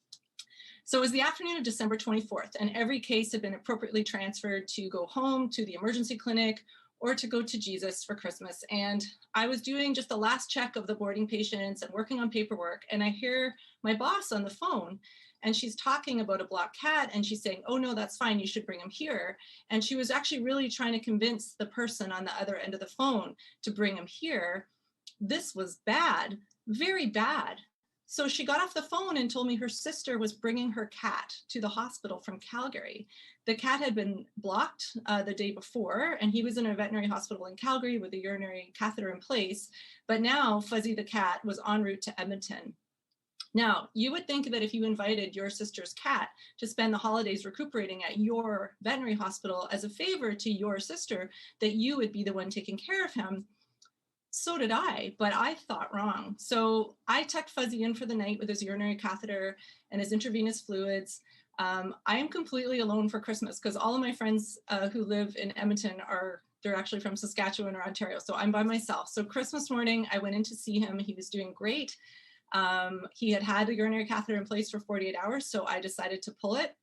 So it was the afternoon of December 24th, and every case had been appropriately transferred to go home to the emergency clinic or to go to Jesus for Christmas. And I was doing just the last check of the boarding patients and working on paperwork. And I hear my boss on the phone, and she's talking about a black cat, and she's saying, oh no, that's fine, you should bring him here. And she was actually really trying to convince the person on the other end of the phone to bring him here. This was bad, very bad. So she got off the phone and told me her sister was bringing her cat to the hospital from Calgary. The cat had been blocked the day before, and he was in a veterinary hospital in Calgary with a urinary catheter in place. But now Fuzzy the cat was en route to Edmonton. Now, you would think that if you invited your sister's cat to spend the holidays recuperating at your veterinary hospital as a favor to your sister, that you would be the one taking care of him. So did I, but I thought wrong. So I tucked Fuzzy in for the night with his urinary catheter and his intravenous fluids. I am completely alone for Christmas because all of my friends who live in Edmonton they're actually from Saskatchewan or Ontario. So I'm by myself. So Christmas morning, I went in to see him. He was doing great. He had had a urinary catheter in place for 48 hours. So I decided to pull it.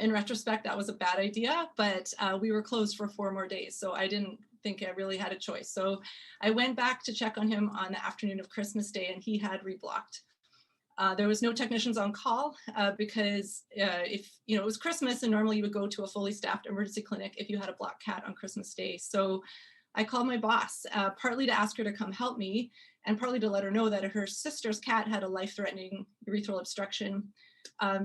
In retrospect, that was a bad idea, but we were closed for 4 more days. So I didn't think I really had a choice. So I went back to check on him on the afternoon of Christmas Day, and he had reblocked. There was no technicians on call because if it was Christmas, and normally you would go to a fully staffed emergency clinic if you had a black cat on Christmas Day. So I called my boss, partly to ask her to come help me, and partly to let her know that her sister's cat had a life-threatening urethral obstruction.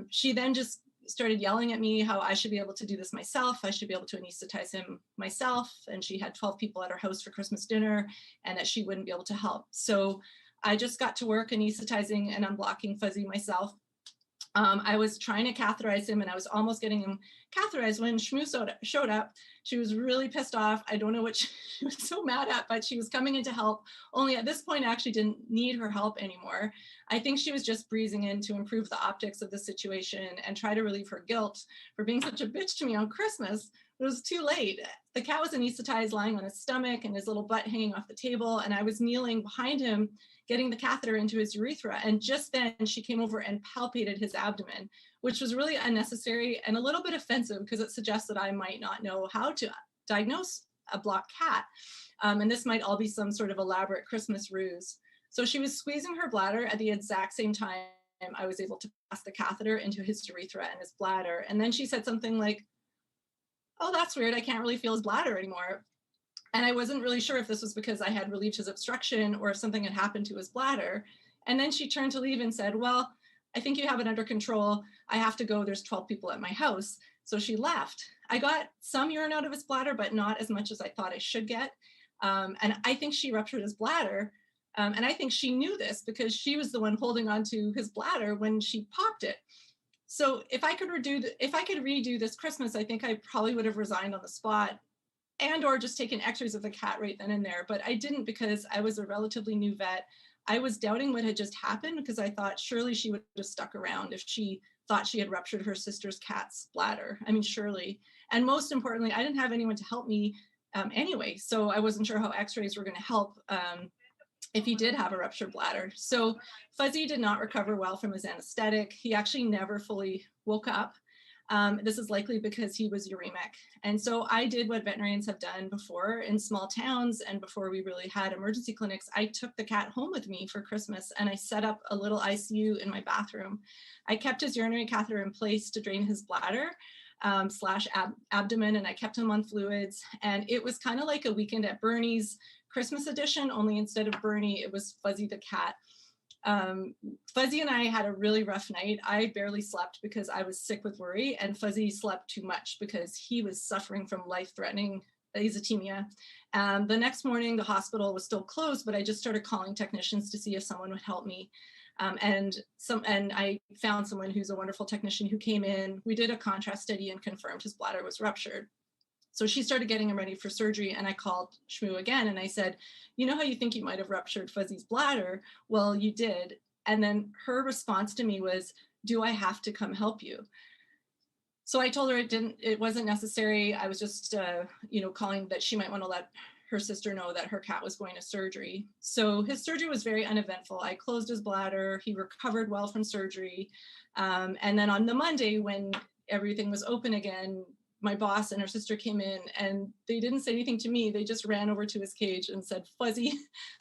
She then just started yelling at me how I should be able to do this myself. I should be able to anesthetize him myself. And she had 12 people at her house for Christmas dinner, and that she wouldn't be able to help. So I just got to work anesthetizing and unblocking Fuzzy myself. I was trying to catheterize him, and I was almost getting him catheterized when Shmoo showed up. She was really pissed off. I don't know what she was so mad at, but she was coming in to help. Only at this point, I actually didn't need her help anymore. I think she was just breezing in to improve the optics of the situation and try to relieve her guilt for being such a bitch to me on Christmas. It was too late. The cat was anesthetized, lying on his stomach and his little butt hanging off the table, and I was kneeling behind him, getting the catheter into his urethra. And just then she came over and palpated his abdomen, which was really unnecessary and a little bit offensive because it suggests that I might not know how to diagnose a blocked cat. And this might all be some sort of elaborate Christmas ruse. So she was squeezing her bladder at the exact same time I was able to pass the catheter into his urethra and his bladder. And then she said something like, "Oh, that's weird. I can't really feel his bladder anymore." And I wasn't really sure if this was because I had relieved his obstruction or if something had happened to his bladder. And then she turned to leave and said, "Well, I think you have it under control. I have to go. There's 12 people at my house." So she left. I got some urine out of his bladder, but not as much as I thought I should get. And I think she ruptured his bladder. And I think she knew this because she was the one holding onto his bladder when she popped it. So if I could redo this Christmas, I think I probably would have resigned on the spot and or just taken x-rays of the cat right then and there. But I didn't because I was a relatively new vet. I was doubting what had just happened because I thought surely she would have stuck around if she thought she had ruptured her sister's cat's bladder. I mean, surely. And most importantly, I didn't have anyone to help me anyway. So I wasn't sure how x-rays were going to help if he did have a ruptured bladder. So Fuzzy did not recover well from his anesthetic. He actually never fully woke up. This is likely because he was uremic. And so I did what veterinarians have done before in small towns and before we really had emergency clinics. I took the cat home with me for Christmas and I set up a little ICU in my bathroom. I kept his urinary catheter in place to drain his bladder slash abdomen, and I kept him on fluids. And it was kind of like a Weekend at Bernie's Christmas edition, only instead of Bernie, it was Fuzzy the cat. Fuzzy and I had a really rough night. I barely slept because I was sick with worry, and Fuzzy slept too much because he was suffering from life-threatening azotemia. The next morning, the hospital was still closed, but I just started calling technicians to see if someone would help me. And I found someone who's a wonderful technician who came in. We did a contrast study and confirmed his bladder was ruptured. So she started getting him ready for surgery, and I called Shmoo again and I said, "You know how you think you might have ruptured Fuzzy's bladder? Well, you did." And then her response to me was, "Do I have to come help you?" So I told her it wasn't necessary. I was just, calling that she might want to let her sister know that her cat was going to surgery. So his surgery was very uneventful. I closed his bladder. He recovered well from surgery. And then on the Monday, when everything was open again, my boss and her sister came in and they didn't say anything to me. They just ran over to his cage and said, "Fuzzy."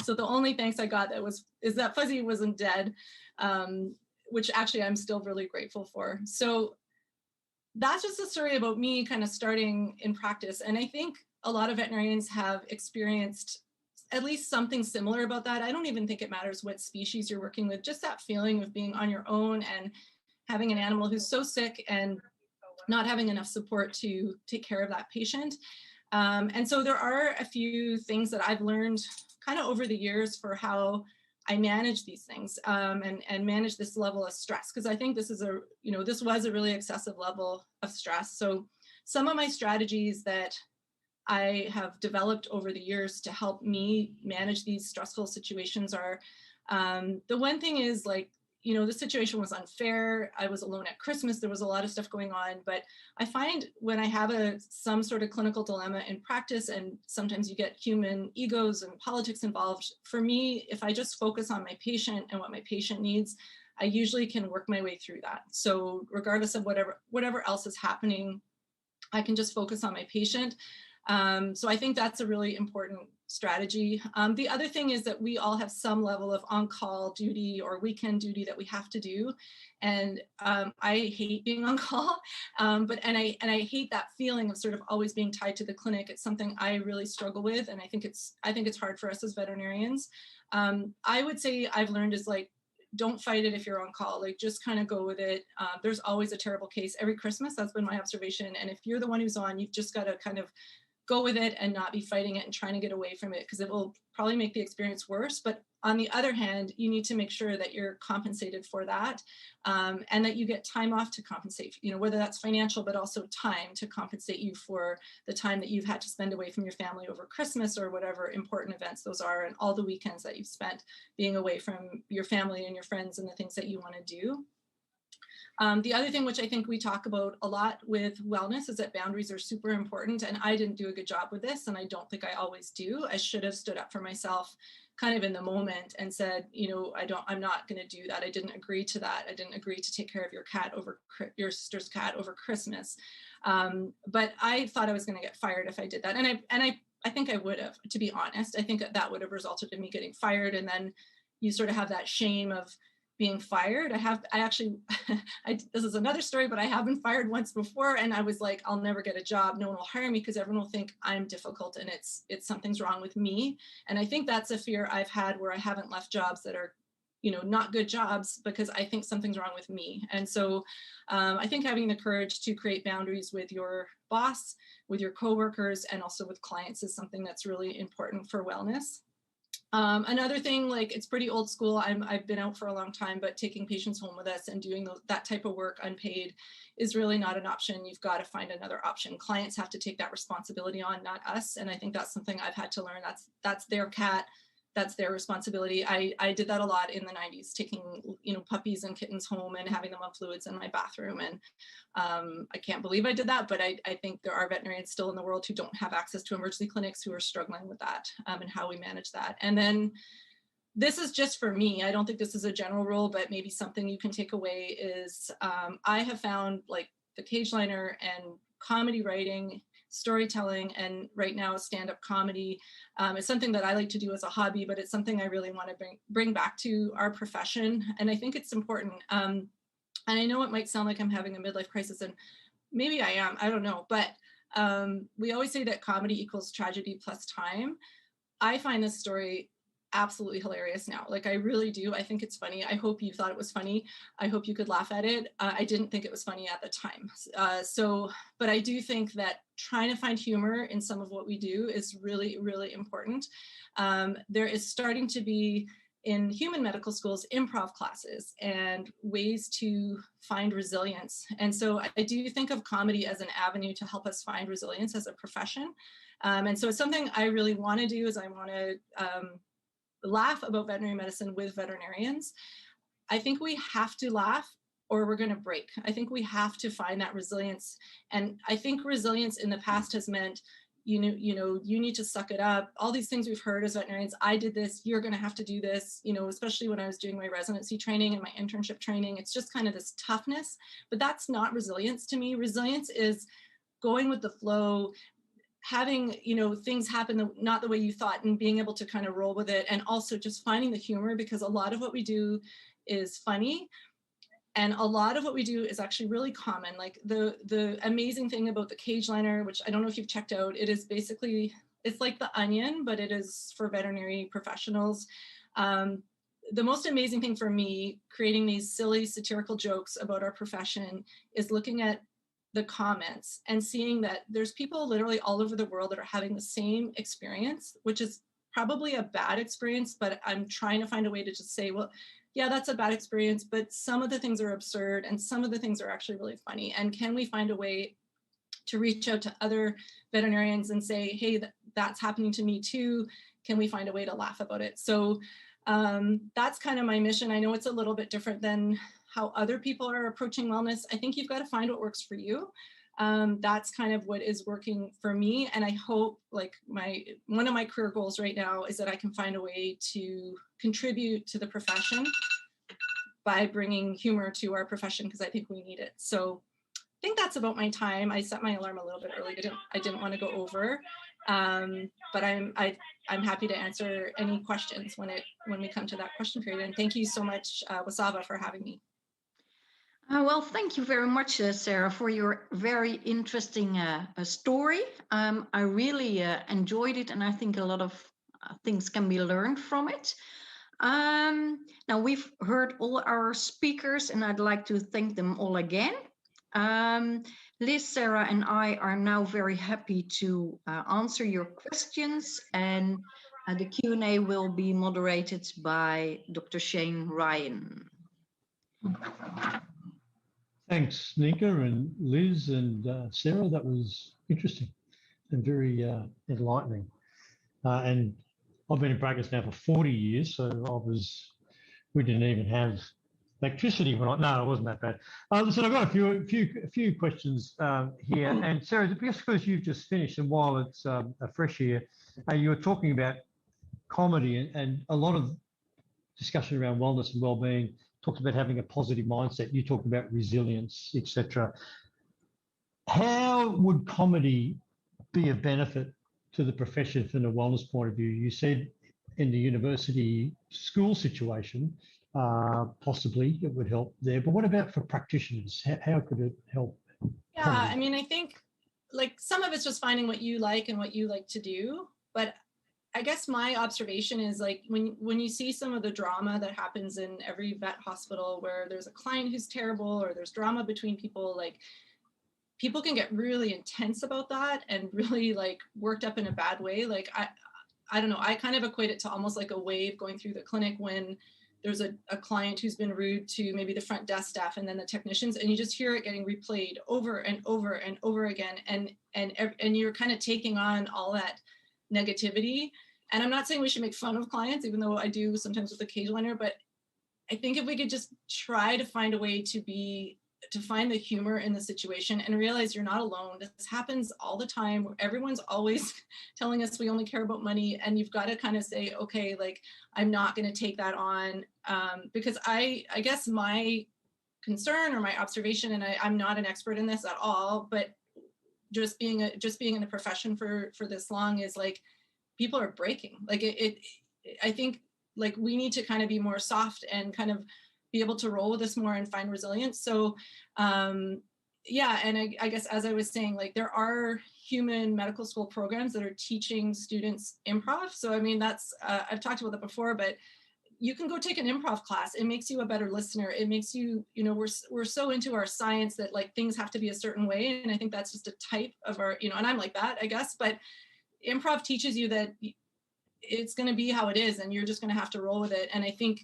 So the only thanks I got is that Fuzzy wasn't dead, which actually I'm still really grateful for. So that's just a story about me kind of starting in practice. And I think a lot of veterinarians have experienced at least something similar about that. I don't even think it matters what species you're working with, just that feeling of being on your own and having an animal who's so sick and not having enough support to take care of that patient. And so there are a few things that I've learned kind of over the years for how I manage these things and manage this level of stress, because I think this was a really excessive level of stress. So some of my strategies that I have developed over the years to help me manage these stressful situations are, the one thing is the situation was unfair. I was alone at Christmas. There was a lot of stuff going on, but I find when I have some sort of clinical dilemma in practice, and sometimes you get human egos and politics involved, for me, if I just focus on my patient and what my patient needs, I usually can work my way through that. So regardless of whatever else is happening, I can just focus on my patient. So I think that's a really important strategy. The other thing is that we all have some level of on-call duty or weekend duty that we have to do. And I hate being on call, and I hate that feeling of sort of always being tied to the clinic. It's something I really struggle with, and I think it's hard for us as veterinarians. I would say I've learned is don't fight it if you're on call. Like, just kind of go with it. There's always a terrible case every Christmas. That's been my observation. And if you're the one who's on, you've just got to kind of go with it and not be fighting it and trying to get away from it, because it will probably make the experience worse. But on the other hand, you need to make sure that you're compensated for that, and that you get time off to compensate, you know, whether that's financial, but also time to compensate you for the time that you've had to spend away from your family over Christmas or whatever important events those are, and all the weekends that you've spent being away from your family and your friends and the things that you want to do. The other thing, which I think we talk about a lot with wellness, is that boundaries are super important. And I didn't do a good job with this, and I don't think I always do. I should have stood up for myself kind of in the moment and said, you know, I'm not going to do that. I didn't agree to that. I didn't agree to take care of your sister's cat over Christmas. But I thought I was going to get fired if I did that. And I think I would have, to be honest. I think that would have resulted in me getting fired. And then you sort of have that shame of being fired. This is another story, but I have been fired once before, and I was like, I'll never get a job. No one will hire me because everyone will think I'm difficult and it's something's wrong with me. And I think that's a fear I've had, where I haven't left jobs that are, you know, not good jobs because I think something's wrong with me. And so I think having the courage to create boundaries with your boss, with your coworkers, and also with clients is something that's really important for wellness. Another thing, like, it's pretty old school. I've been out for a long time, but taking patients home with us and doing that type of work unpaid is really not an option. You've got to find another option. Clients have to take that responsibility on, not us. And I think that's something I've had to learn. That's their cat. That's their responsibility. I did that a lot in the 90s, taking, you know, puppies and kittens home and having them on fluids in my bathroom. And I can't believe I did that, but I think there are veterinarians still in the world who don't have access to emergency clinics who are struggling with that, and how we manage that. And then this is just for me. I don't think this is a general rule, but maybe something you can take away is I have found, like, the cage liner and comedy writing, storytelling, and right now stand-up comedy is something that I like to do as a hobby, but it's something I really want to bring back to our profession. And I think it's important. And I know it might sound like I'm having a midlife crisis, and maybe I am, I don't know, but we always say that comedy equals tragedy plus time. I find this story absolutely hilarious now. Like, I really do. I think it's funny. I hope you thought it was funny. I hope you could laugh at it. I didn't think it was funny at the time. But I do think that trying to find humor in some of what we do is really, really important. There is starting to be, in human medical schools, improv classes and ways to find resilience. And so I do think of comedy as an avenue to help us find resilience as a profession. And so it's something I really want to do, is I want to laugh about veterinary medicine with veterinarians. I think we have to laugh or we're going to break. I think we have to find that resilience. And I think resilience in the past has meant, you need to suck it up. All these things we've heard as veterinarians, I did this, you're going to have to do this, especially when I was doing my residency training and my internship training. It's just kind of this toughness, but that's not resilience to me. Resilience is going with the flow, having, things happen not the way you thought, and being able to kind of roll with it. And also just finding the humor, because a lot of what we do is funny. And a lot of what we do is actually really common. Like the amazing thing about the cage liner, which I don't know if you've checked out, it is basically, it's like The Onion, but it is for veterinary professionals. The most amazing thing for me, creating these silly satirical jokes about our profession, is looking at the comments and seeing that there's people literally all over the world that are having the same experience, which is probably a bad experience, but I'm trying to find a way to just say, well, yeah, that's a bad experience, but some of the things are absurd and some of the things are actually really funny. And can we find a way to reach out to other veterinarians and say, hey, that's happening to me too. Can we find a way to laugh about it? So that's kind of my mission. I know it's a little bit different than how other people are approaching wellness. I think you've got to find what works for you. That's kind of what is working for me. And I hope, like, one of my career goals right now is that I can find a way to contribute to the profession by bringing humor to our profession, because I think we need it. So I think that's about my time. I set my alarm a little bit early. I didn't want to go over, but I'm happy to answer any questions when we come to that question period. And thank you so much, WSAVA, for having me. Well, thank you very much, Sarah, for your very interesting story. I really enjoyed it, and I think a lot of things can be learned from it. Now we've heard all our speakers, and I'd like to thank them all again. Liz, Sarah, and I are now very happy to answer your questions, and the Q&A will be moderated by Dr. Shane Ryan. Thanks, Nienke and Liz and Sarah. That was interesting and very enlightening. And I've been in practice now for 40 years, so we didn't even have electricity when no, it wasn't that bad. Listen, I've got a few questions here. And Sarah, just because you've just finished and while it's fresh here, you were talking about comedy and a lot of discussion around wellness and well-being talks about having a positive mindset. You talked about resilience, etc. How would comedy be a benefit to the profession from a wellness point of view? You said in the university school situation, possibly it would help there, but what about for practitioners? How could it help? Yeah, comedy? I mean, I think like some of it's just finding what you like and what you like to do, but I guess my observation is like when you see some of the drama that happens in every vet hospital where there's a client who's terrible or there's drama between people, like people can get really intense about that and really like worked up in a bad way. Like I don't know, I kind of equate it to almost like a wave going through the clinic when there's a client who's been rude to maybe the front desk staff and then the technicians, and you just hear it getting replayed over and over and over again, and you're kind of taking on all that negativity. And I'm not saying we should make fun of clients, even though I do sometimes with the cage liner, but I think if we could just try to find a way to find the humor in the situation and realize you're not alone. This happens all the time. Everyone's always telling us we only care about money, and you've got to kind of say, okay, like I'm not going to take that on, because I guess my concern or my observation, and I'm not an expert in this at all, but just being in the profession for this long is like people are breaking. Like I think like we need to kind of be more soft and kind of be able to roll with this more and find resilience. So yeah, and I guess as I was saying, like there are human medical school programs that are teaching students improv. So I mean, that's I've talked about that before, but you can go take an improv class. It makes you a better listener. It makes you, you know, we're so into our science that like things have to be a certain way. And I think that's just a type of our, you know, and I'm like that, I guess, but improv teaches you that it's going to be how it is and you're just going to have to roll with it. And I think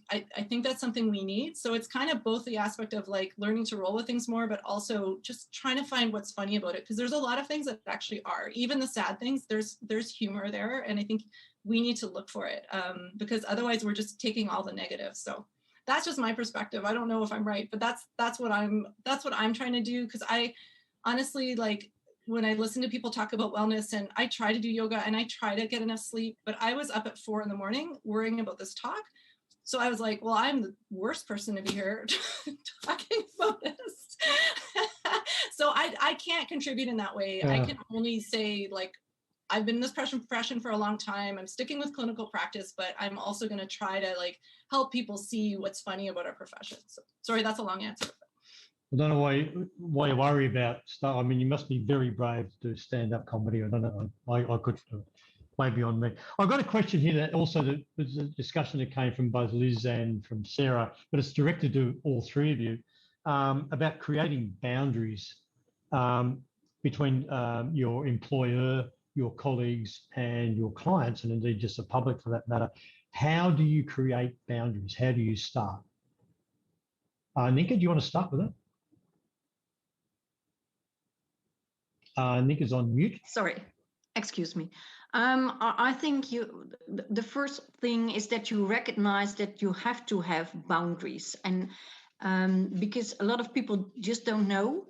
that's something we need. So it's kind of both the aspect of like learning to roll with things more, but also just trying to find what's funny about it. Because there's a lot of things that actually are, even the sad things, there's humor there. And I think we need to look for it, because otherwise we're just taking all the negatives. So that's just my perspective. I don't know if I'm right, but that's what I'm trying to do. Because I honestly, like, when I listen to people talk about wellness, and I try to do yoga and I try to get enough sleep, but I was up at 4 a.m. worrying about this talk. So I was like, well, I'm the worst person to be here talking about this. So I can't contribute in that way. I can only say, like, I've been in this profession for a long time. I'm sticking with clinical practice, but I'm also going to try to like help people see what's funny about our profession. So sorry, that's a long answer. I don't know why you worry about stuff. I mean, you must be very brave to do stand-up comedy. I don't know. I could do it. Maybe on me. I've got a question here that also there's a discussion that came from both Liz and from Sarah, but it's directed to all three of you, about creating boundaries between your employer, your colleagues, and your clients, and indeed just the public for that matter. How do you create boundaries? How do you start? Nienke, do you want to start with that? Nienke's on mute. Sorry, excuse me. I think the first thing is that you recognize that you have to have boundaries, and because a lot of people just don't know.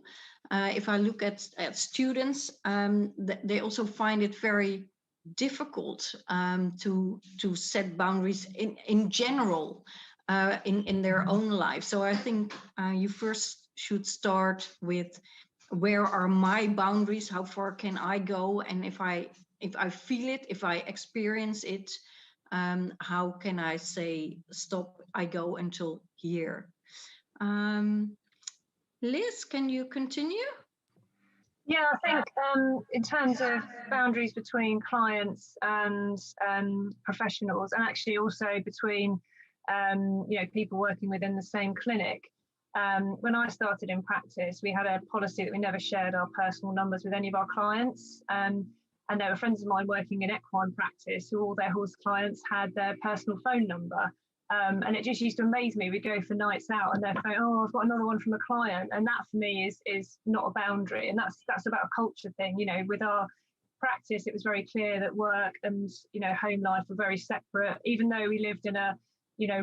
If I look at students, they also find it very difficult to set boundaries in general in their own life. So I think you first should start with, where are my boundaries? How far can I go? And if I feel it, if I experience it, how can I say, stop, I go until here? Liz, can you continue? Yeah, I think in terms of boundaries between clients and professionals, and actually also between people working within the same clinic. When I started in practice, we had a policy that we never shared our personal numbers with any of our clients. And there were friends of mine working in equine practice who all their horse clients had their personal phone number. And it just used to amaze me. We'd go for nights out and they'd say, oh, I've got another one from a client. And that for me is not a boundary. And that's about a culture thing. With our practice, it was very clear that work and, home life were very separate, even though we lived in a,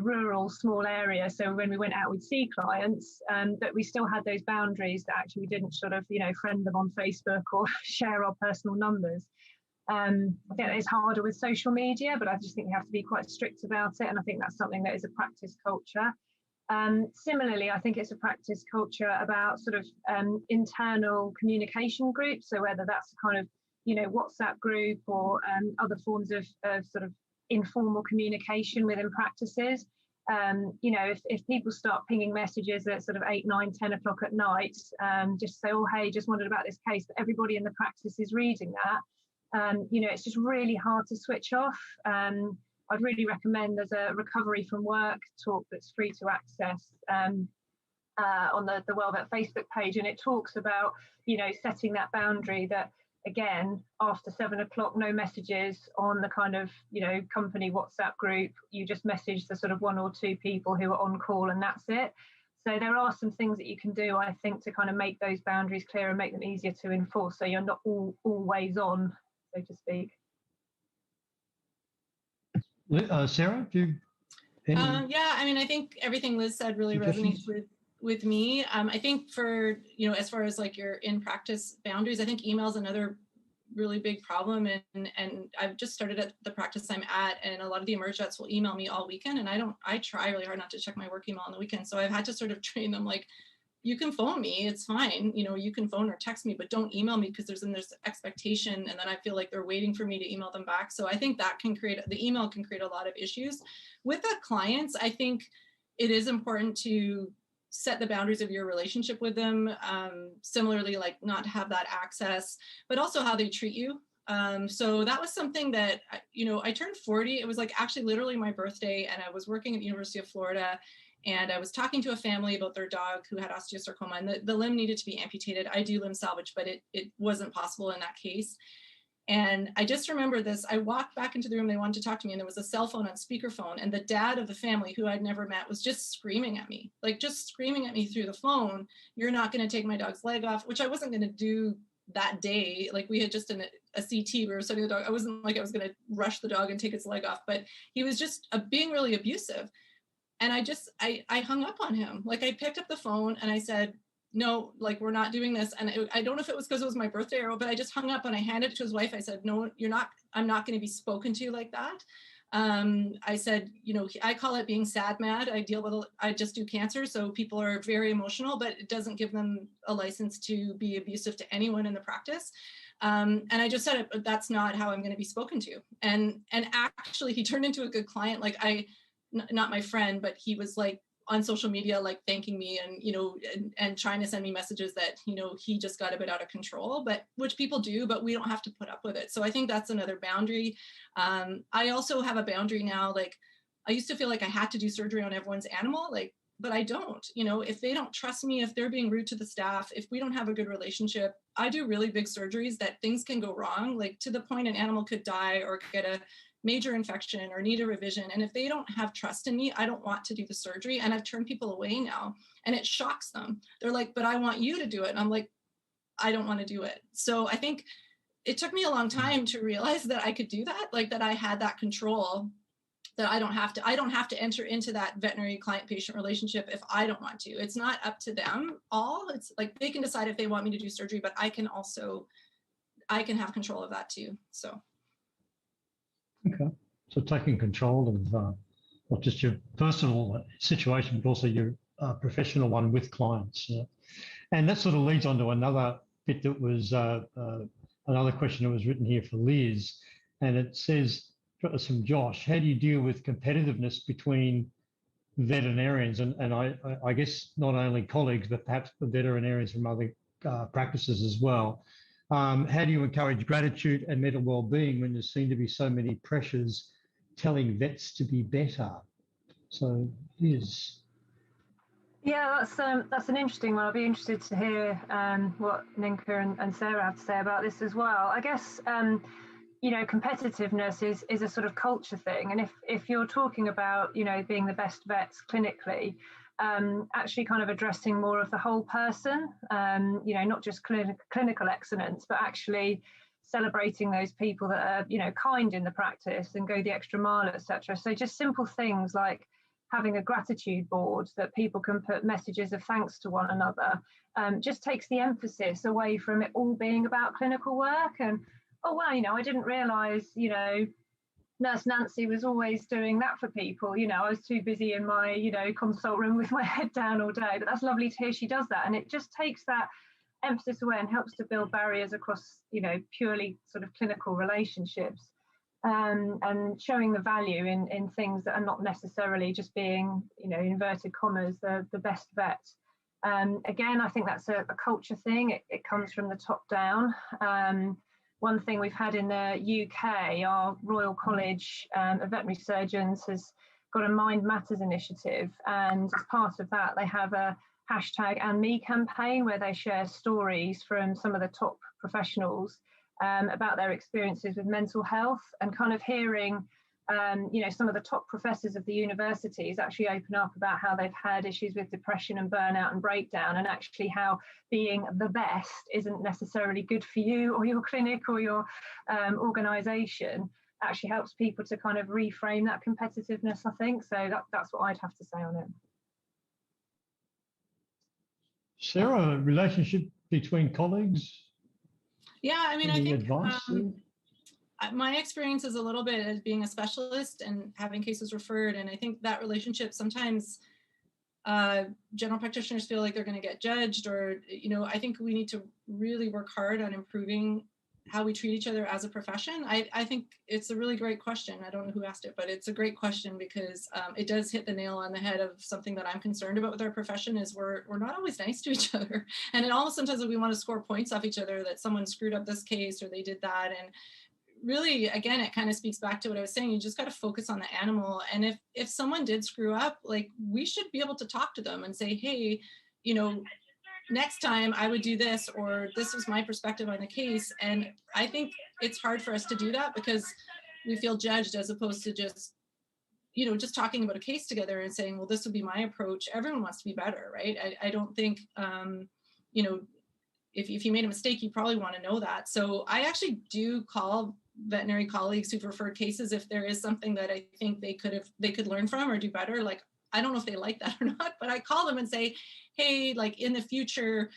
rural small area. So when we went out, we'd see clients, but we still had those boundaries that actually we didn't sort of, friend them on Facebook or share our personal numbers. I think it's harder with social media, but I just think you have to be quite strict about it. And I think that's something that is a practice culture. Similarly, I think it's a practice culture about sort of internal communication groups. So whether that's kind of, WhatsApp group or other forms of sort of informal communication within practices. If people start pinging messages at sort of 8, 9, 10 o'clock at night, just say, oh, hey, just wondered about this case, but everybody in the practice is reading that. It's just really hard to switch off. I'd really recommend there's a recovery from work talk that's free to access on the WellVet Facebook page. And it talks about, setting that boundary that, again, after 7 o'clock, no messages on the kind of, company WhatsApp group. You just message the sort of 1 or 2 people who are on call and that's it. So there are some things that you can do, I think, to kind of make those boundaries clear and make them easier to enforce. So you're not always on, so to speak. Sarah, do you? Yeah, I mean, I think everything Liz said really resonates with me. I think for, as far as like your in practice boundaries, I think email is another really big problem. And I've just started at the practice I'm at, and a lot of the emerge vets will email me all weekend. And I try really hard not to check my work email on the weekend. So I've had to sort of train them, like, you can phone me, it's fine. You can phone or text me, but don't email me, because there's expectation. And then I feel like they're waiting for me to email them back. So I think that the email can create a lot of issues. With the clients, I think it is important to set the boundaries of your relationship with them. Similarly, like not have that access, but also how they treat you. So that was something that, I turned 40. It was like actually literally my birthday, and I was working at the University of Florida. And I was talking to a family about their dog who had osteosarcoma, and the limb needed to be amputated. I do limb salvage, but it wasn't possible in that case. And I just remember this. I walked back into the room, they wanted to talk to me, and there was a cell phone on speakerphone. And the dad of the family, who I'd never met, was just screaming at me, through the phone. You're not going to take my dog's leg off, which I wasn't going to do that day. Like, we had just done a CT, we were studying the dog. I wasn't like I was going to rush the dog and take its leg off, but he was just being really abusive. And I hung up on him. Like, I picked up the phone and I said, no, like, we're not doing this. And I don't know if it was because it was my birthday or what, but I just hung up and I handed it to his wife. I said, no, I'm not going to be spoken to like that. I said, I call it being sad mad. I just do cancer. So people are very emotional, but it doesn't give them a license to be abusive to anyone in the practice. And I just said, that's not how I'm going to be spoken to. And actually he turned into a good client. Like, not my friend, but he was like on social media, like thanking me and, and trying to send me messages that, he just got a bit out of control, but which people do, but we don't have to put up with it. So I think that's another boundary. I also have a boundary now. Like, I used to feel like I had to do surgery on everyone's animal, but I don't. If they don't trust me, if they're being rude to the staff, if we don't have a good relationship, I do really big surgeries that things can go wrong, like to the point an animal could die or get a major infection or need a revision. And if they don't have trust in me, I don't want to do the surgery. And I've turned people away now, and it shocks them. They're like, but I want you to do it. And I'm like, I don't want to do it. So I think it took me a long time to realize that I could do that, like that I had that control, that I don't have to enter into that veterinary client-patient relationship if I don't want to. It's not up to them all. It's like they can decide if they want me to do surgery, but I can have control of that too. So. Okay, so taking control of not just your personal situation, but also your professional one with clients. And that sort of leads on to another bit that was another question that was written here for Liz. And it says, from Josh, how do you deal with competitiveness between veterinarians? And I guess not only colleagues, but perhaps the veterinarians from other practices as well. How do you encourage gratitude and mental well-being when there seem to be so many pressures telling vets to be better? So, Liz. Yeah, that's an interesting one. I'll be interested to hear what Nienke and Sarah have to say about this as well. I guess you know, competitiveness is a sort of culture thing, and if you're talking about, you know, being the best vets clinically, actually kind of addressing more of the whole person, you know, not just clinical excellence, but actually celebrating those people that are, you know, kind in the practice and go the extra mile, etc. So just simple things like having a gratitude board that people can put messages of thanks to one another, just takes the emphasis away from it all being about clinical work. And oh wow, you know, I didn't realise, you know, Nurse Nancy was always doing that for people. You know, I was too busy in my, you know, consult room with my head down all day. But that's lovely to hear she does that, and it just takes that emphasis away and helps to build barriers across, you know, purely sort of clinical relationships. And showing the value in things that are not necessarily just being, you know, inverted commas, the best vet. Again, I think that's a culture thing. It comes from the top down. One thing we've had in the UK, our Royal College of Veterinary Surgeons has got a Mind Matters initiative, and as part of that, they have a #AndMe campaign where they share stories from some of the top professionals about their experiences with mental health, and kind of hearing, you know, some of the top professors of the universities actually open up about how they've had issues with depression and burnout and breakdown, and actually how being the best isn't necessarily good for you or your clinic or your organisation. Actually helps people to kind of reframe that competitiveness, I think. So that's what I'd have to say on it. Sarah, relationship between colleagues? Yeah, I mean, I think advice? My experience is a little bit as being a specialist and having cases referred. And I think that relationship, sometimes general practitioners feel like they're going to get judged, or, you know, I think we need to really work hard on improving how we treat each other as a profession. I think it's a really great question. I don't know who asked it, but it's a great question, because it does hit the nail on the head of something that I'm concerned about with our profession is we're not always nice to each other. And it almost sometimes we want to score points off each other that someone screwed up this case or they did that. And really, again, it kind of speaks back to what I was saying. You just got to focus on the animal. And if someone did screw up, like, we should be able to talk to them and say, hey, you know, next time I would do this, or this was my perspective on the case. And I think it's hard for us to do that because we feel judged, as opposed to just, you know, just talking about a case together and saying, well, this would be my approach. Everyone wants to be better, right? I don't think, you know, if you made a mistake, you probably want to know that. So I actually do call veterinary colleagues who've referred cases if there is something that I think they could learn from or do better. Like, I don't know if they like that or not, but I call them and say, hey, like, in the future,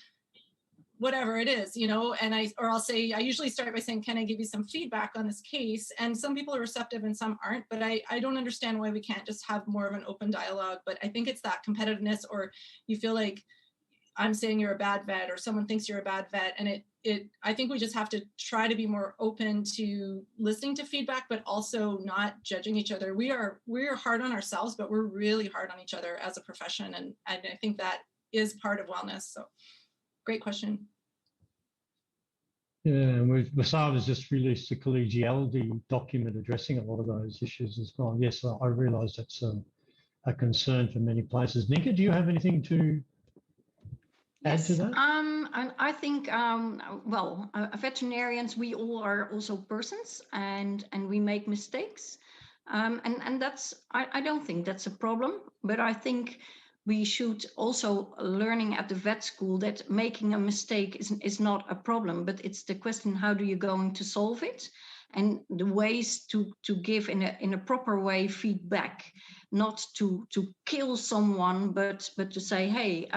whatever it is, you know, and I'll say, I usually start by saying, can I give you some feedback on this case? And some people are receptive and some aren't, but I don't understand why we can't just have more of an open dialogue. But I think it's that competitiveness, or you feel like I'm saying you're a bad vet, or someone thinks you're a bad vet. And I think we just have to try to be more open to listening to feedback, but also not judging each other. We're hard on ourselves, but we're really hard on each other as a profession. And I think that is part of wellness. So great question. Yeah, and WSAVA has just released a collegiality document addressing a lot of those issues as well. Yes, I realise that's a concern for many places. Nienke, do you have anything to add to that? And I think, well, veterinarians, we all are also persons, and we make mistakes. And that's, I don't think that's a problem, but I think we should also learning at the vet school that making a mistake is not a problem, but it's the question, how do you going to solve it? And the ways to give in a proper way feedback, not to kill someone, but to say, hey,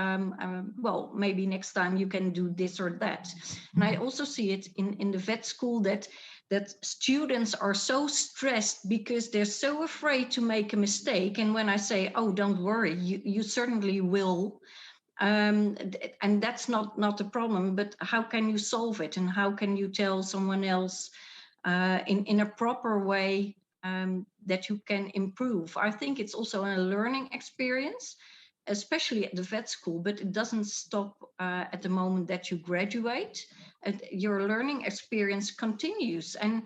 well, maybe next time you can do this or that. And I also see it in the vet school that students are so stressed because they're so afraid to make a mistake. And when I say, oh, don't worry, you certainly will. And that's not a problem, but how can you solve it? And how can you tell someone else in a proper way that you can improve? I think it's also a learning experience, especially at the vet school, but it doesn't stop at the moment that you graduate. Your learning experience continues, and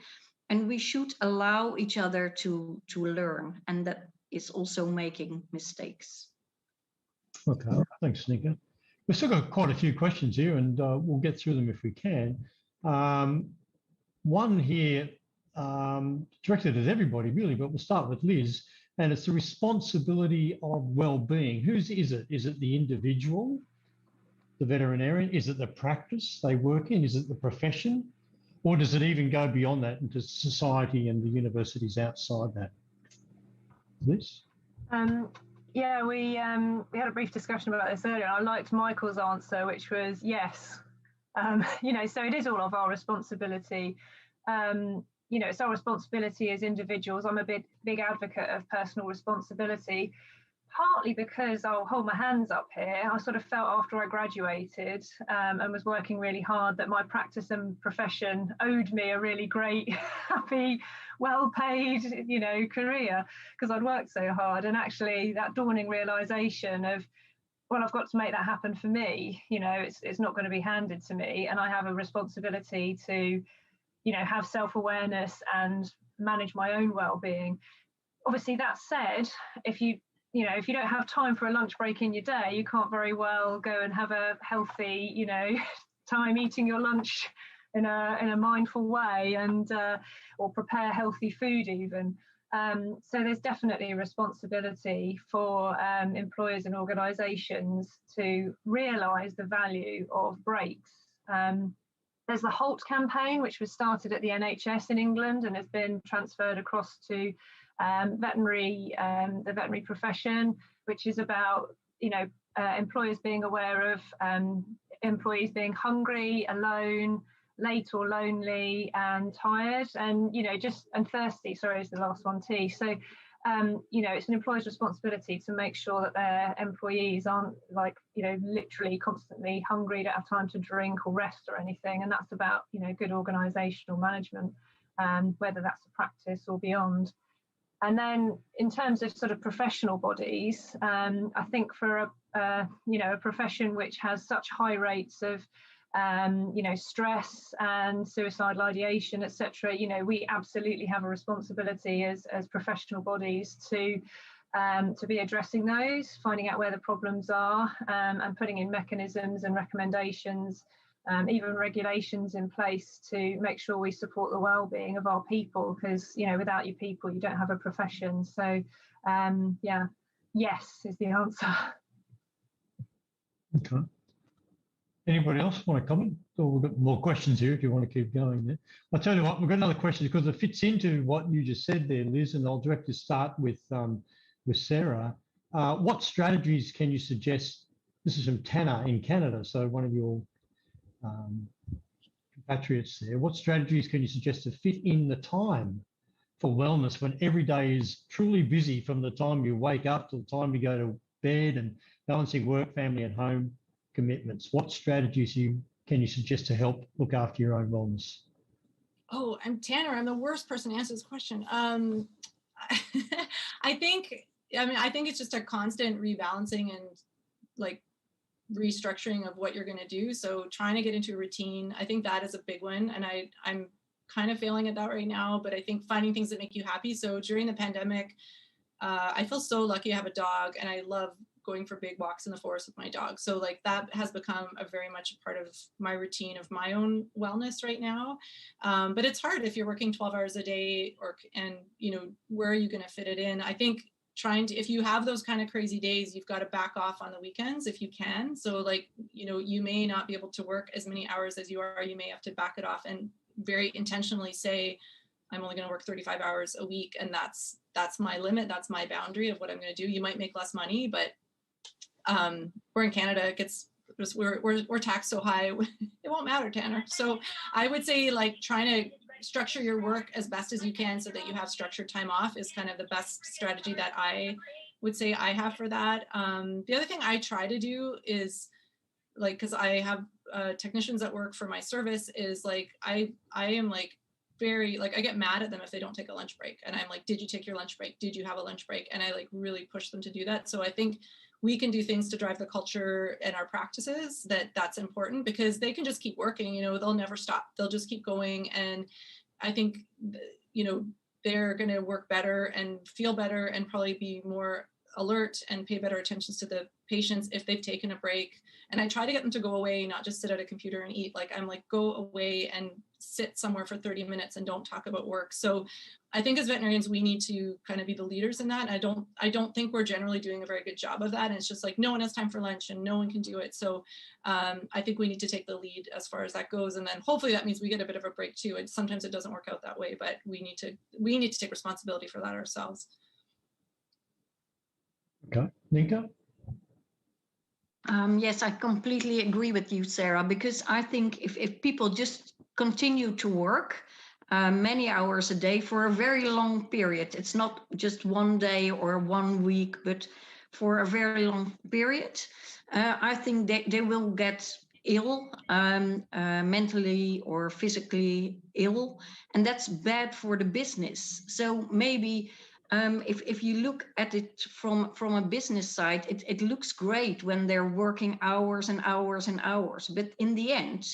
we should allow each other to learn, and is also making mistakes. Okay, thanks, Nienke. We've still got quite a few questions here, and we'll get through them if we can. One here directed at everybody, really, but we'll start with Liz, and it's the responsibility of well-being. Whose is it? Is it the individual, the veterinarian? Is it the practice they work in? Is it the profession? Or does it even go beyond that into society and the universities outside that? Liz? Yeah, we had a brief discussion about this earlier. I liked Michael's answer, which was yes. You know, so it is all of our responsibility. You know, it's our responsibility as individuals. I'm a big advocate of personal responsibility, partly because I'll hold my hands up here. I sort of felt after I graduated and was working really hard that my practice and profession owed me a really great, happy, well-paid, you know, career because I'd worked so hard. And actually that dawning realization of, well, I've got to make that happen for me. You know, it's not going to be handed to me. And I have a responsibility to, you know, have self-awareness and manage my own well-being. Obviously, that said, if you don't have time for a lunch break in your day, you can't very well go and have a healthy, you know, time eating your lunch in a mindful way and or prepare healthy food even. So there's definitely a responsibility for employers and organisations to realise the value of breaks. There's the Halt Campaign, which was started at the NHS in England and has been transferred across to the veterinary profession, which is about, you know, employers being aware of employees being hungry, alone, late or lonely, and tired, and, you know, and thirsty. Sorry, is the last one too. So, you know, it's an employer's responsibility to make sure that their employees aren't, like, you know, literally constantly hungry, don't have time to drink or rest or anything. And that's about, you know, good organisational management, whether that's a practice or beyond. And then in terms of sort of professional bodies, I think for you know, a profession which has such high rates of you know, stress and suicidal ideation, etc., you know, we absolutely have a responsibility as professional bodies to be addressing those, finding out where the problems are, and putting in mechanisms and recommendations, even regulations in place to make sure we support the well-being of our people, because, you know, without your people, you don't have a profession. So, yeah, yes is the answer. Okay. Anybody else want to comment? Or we've got more questions here if you want to keep going there. I'll tell you what, we've got another question because it fits into what you just said there, Liz, and I'll direct to start with Sarah. What strategies can you suggest? This is from Tanner in Canada, so one of your compatriots there. What strategies can you suggest to fit in the time for wellness when every day is truly busy from the time you wake up to the time you go to bed and balancing work, family and home commitments? What strategies can you suggest to help look after your own wellness? Oh, I'm Tanner. I'm the worst person to answer this question. I think it's just a constant rebalancing and like restructuring of what you're going to do. So trying to get into a routine, I think that is a big one. And I'm kind of failing at that right now, but I think finding things that make you happy. So during the pandemic, I feel so lucky I have a dog and I love going for big walks in the forest with my dog. So like that has become a very much a part of my routine of my own wellness right now. But it's hard if you're working 12 hours a day and you know, where are you going to fit it in? I think if you have those kind of crazy days, you've got to back off on the weekends if you can. So like, you know, you may not be able to work as many hours as you are. You may have to back it off and very intentionally say, I'm only going to work 35 hours a week. And that's my limit. That's my boundary of what I'm going to do. You might make less money, but we're in Canada. We're taxed so high. It won't matter, Tanner. So I would say like trying to structure your work as best as you can so that you have structured time off is kind of the best strategy that I would say I have for that. The other thing I try to do is like, because I have technicians that work for my service, is like I am like very like I get mad at them if they don't take a lunch break, and I'm like, did you take your lunch break? Did you have a lunch break? And I like really push them to do that. So I think we can do things to drive the culture and our practices that's important, because they can just keep working, you know, they'll never stop. They'll just keep going. And I think, you know, they're going to work better and feel better and probably be more alert and pay better attention to the patients if they've taken a break. And I try to get them to go away, not just sit at a computer and eat. Like, I'm like, go away and sit somewhere for 30 minutes and don't talk about work. So I think as veterinarians, we need to kind of be the leaders in that. And I don't think we're generally doing a very good job of that. And it's just like, no one has time for lunch and no one can do it. So I think we need to take the lead as far as that goes. And then hopefully that means we get a bit of a break too. And sometimes it doesn't work out that way, but we need to take responsibility for that ourselves. Okay, Nienke? Yes, I completely agree with you, Sarah, because I think if people just continue to work many hours a day for a very long period, it's not just one day or 1 week, but for a very long period, I think they will get ill, mentally or physically ill, and that's bad for the business. So maybe if you look at it from a business side, it looks great when they're working hours and hours and hours, but in the end,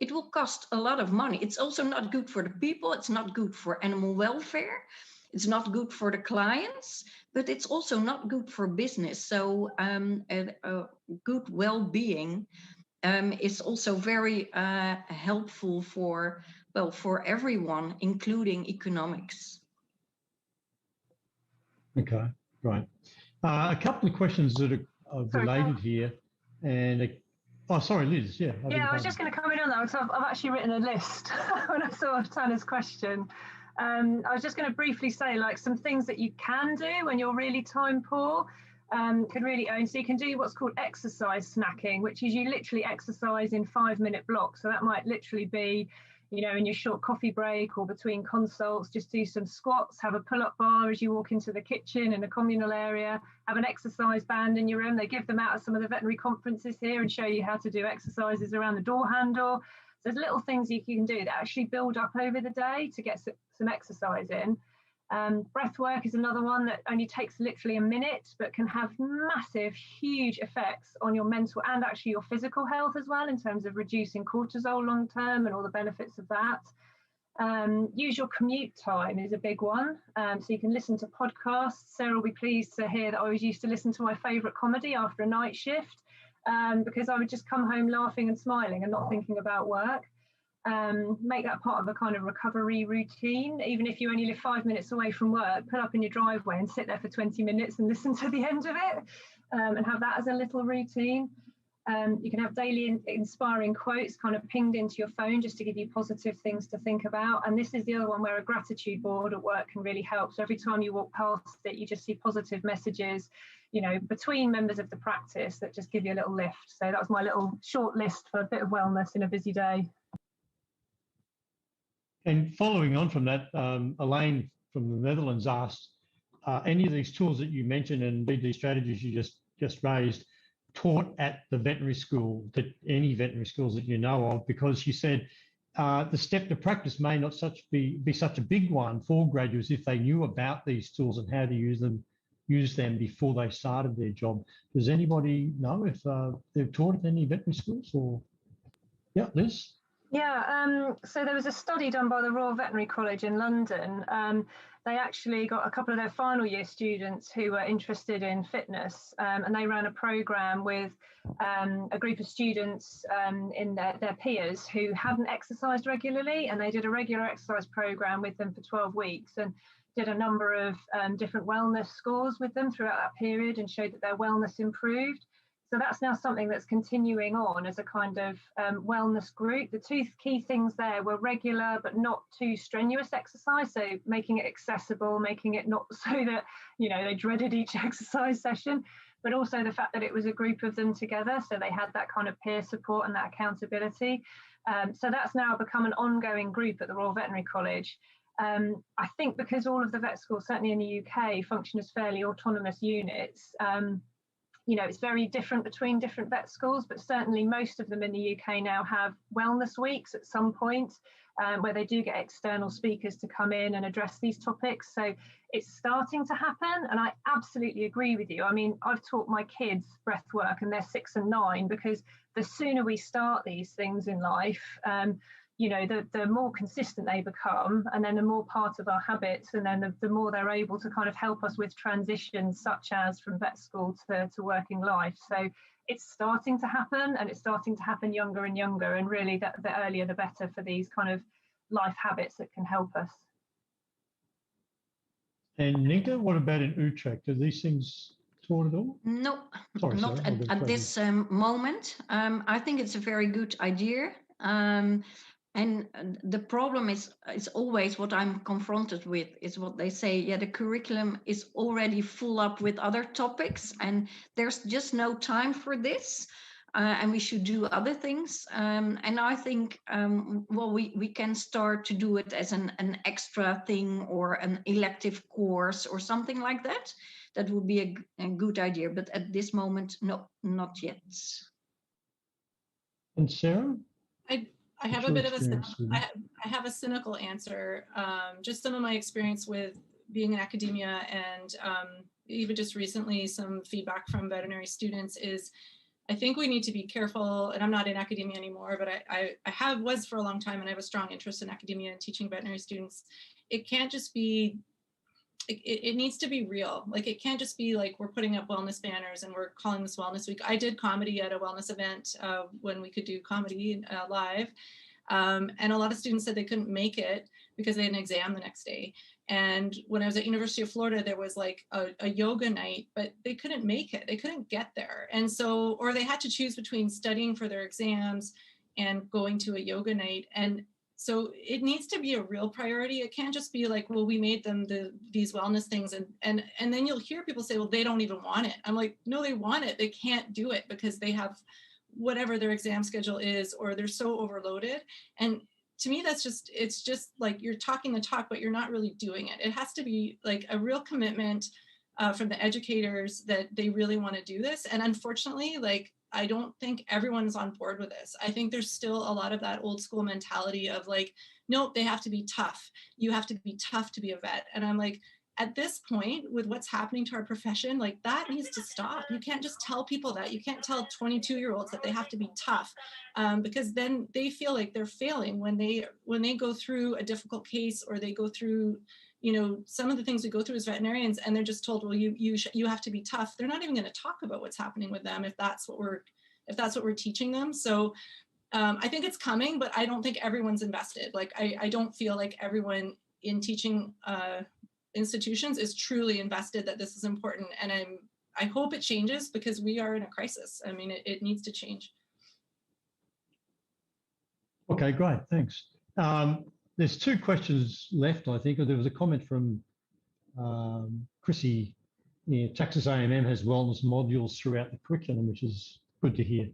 it will cost a lot of money. It's also not good for the people. It's not good for animal welfare. It's not good for the clients, but it's also not good for business. So a good well-being is also very helpful for everyone, including economics. Okay, great. A couple of questions that are related here, and oh, sorry, Liz. Yeah. I was just going to come in on that because I've actually written a list when I saw Tanya's question. I was just going to briefly say, like, some things that you can do when you're really time poor. Could really own. So you can do what's called exercise snacking, which is you literally exercise in 5-minute blocks. So that might literally be, you know, in your short coffee break or between consults, just do some squats, have a pull-up bar as you walk into the kitchen in a communal area, have an exercise band in your room. They give them out at some of the veterinary conferences here and show you how to do exercises around the door handle. So there's little things you can do that actually build up over the day to get some exercise in. Breath work is another one that only takes literally a minute, but can have massive, huge effects on your mental and actually your physical health as well, in terms of reducing cortisol long term and all the benefits of that. Use your commute time is a big one. So you can listen to podcasts. Sarah will be pleased to hear that I always used to listen to my favourite comedy after a night shift because I would just come home laughing and smiling and not thinking about work. Make that part of a kind of recovery routine. Even if you only live 5 minutes away from work, pull up in your driveway and sit there for 20 minutes and listen to the end of it and have that as a little routine. You can have daily inspiring quotes kind of pinged into your phone just to give you positive things to think about. And this is the other one where a gratitude board at work can really help. So every time you walk past it, you just see positive messages, you know, between members of the practice that just give you a little lift. So that was my little short list for a bit of wellness in a busy day. And following on from that, Elaine from the Netherlands asked, any of these tools that you mentioned and BD strategies you just raised taught at the veterinary school, that any veterinary schools that you know of, because she said the step to practice may not be such a big one for graduates if they knew about these tools and how to use them before they started their job. Does anybody know if they've taught at any veterinary schools? Or yeah, Liz? Yeah, so there was a study done by the Royal Veterinary College in London. They actually got a couple of their final year students who were interested in fitness, and they ran a program with a group of students in their peers who hadn't exercised regularly, and they did a regular exercise program with them for 12 weeks and did a number of different wellness scores with them throughout that period and showed that their wellness improved. So that's now something that's continuing on as a kind of wellness group. The two key things there were regular but not too strenuous exercise, so making it accessible, making it not so that, you know, they dreaded each exercise session, but also the fact that it was a group of them together, so they had that kind of peer support and that accountability. So that's now become an ongoing group at the Royal Veterinary College. I think because all of the vet schools, certainly in the UK, function as fairly autonomous units, you know, it's very different between different vet schools, but certainly most of them in the UK now have wellness weeks at some point where they do get external speakers to come in and address these topics. So it's starting to happen. And I absolutely agree with you. I mean, I've taught my kids breath work and they're 6 and 9, because the sooner we start these things in life, you know, the more consistent they become, and then the more part of our habits, and then the more they're able to kind of help us with transitions such as from vet school to working life. So it's starting to happen, and it's starting to happen younger and younger, and really the earlier the better for these kind of life habits that can help us. And Nienke, what about in Utrecht? Are these things taught at all? No, Sorry, not Sarah, at this moment. I think it's a very good idea. And the problem is always what I'm confronted with is what they say, yeah, the curriculum is already full up with other topics and there's just no time for this. And we should do other things. And I think, well, we can start to do it as an extra thing or an elective course or something like that. That would be a good idea. But at this moment, no, not yet. And Sarah? I have a bit of I have a cynical answer. Just some of my experience with being in academia and even just recently some feedback from veterinary students is I think we need to be careful, and I'm not in academia anymore, but I was for a long time, and I have a strong interest in academia and teaching veterinary students. It can't just be, it needs to be real. Like, it can't just be like we're putting up wellness banners and we're calling this Wellness Week. I did comedy at a wellness event when we could do comedy live. And a lot of students said they couldn't make it because they had an exam the next day. And when I was at University of Florida, there was like a yoga night, but they couldn't make it. They couldn't get there. And so, or they had to choose between studying for their exams and going to a yoga night. And so it needs to be a real priority. It can't just be like, well, we made them these wellness things. And then you'll hear people say, well, they don't even want it. I'm like, no, they want it. They can't do it because they have whatever their exam schedule is, or they're so overloaded. And to me, it's just like you're talking the talk, but you're not really doing it. It has to be like a real commitment from the educators that they really want to do this. And unfortunately, like, I don't think everyone's on board with this. I think there's still a lot of that old school mentality of like, nope, they have to be tough. You have to be tough to be a vet. And I'm like, at this point, with what's happening to our profession, like, that needs to stop. You can't just tell people that. You can't tell 22-year-olds that they have to be tough, because then they feel like they're failing when they go through a difficult case, or they go through, you know, some of the things we go through as veterinarians, and they're just told, well, you have to be tough. They're not even going to talk about what's happening with them if that's what we're teaching them. So I think it's coming, but I don't think everyone's invested. Like, I don't feel like everyone in teaching institutions is truly invested that this is important. And I hope it changes, because we are in a crisis. I mean, it needs to change. Okay, great, thanks. There's two questions left, I think. There was a comment from Chrissy. Yeah, Texas A&M has wellness modules throughout the curriculum, which is good to hear.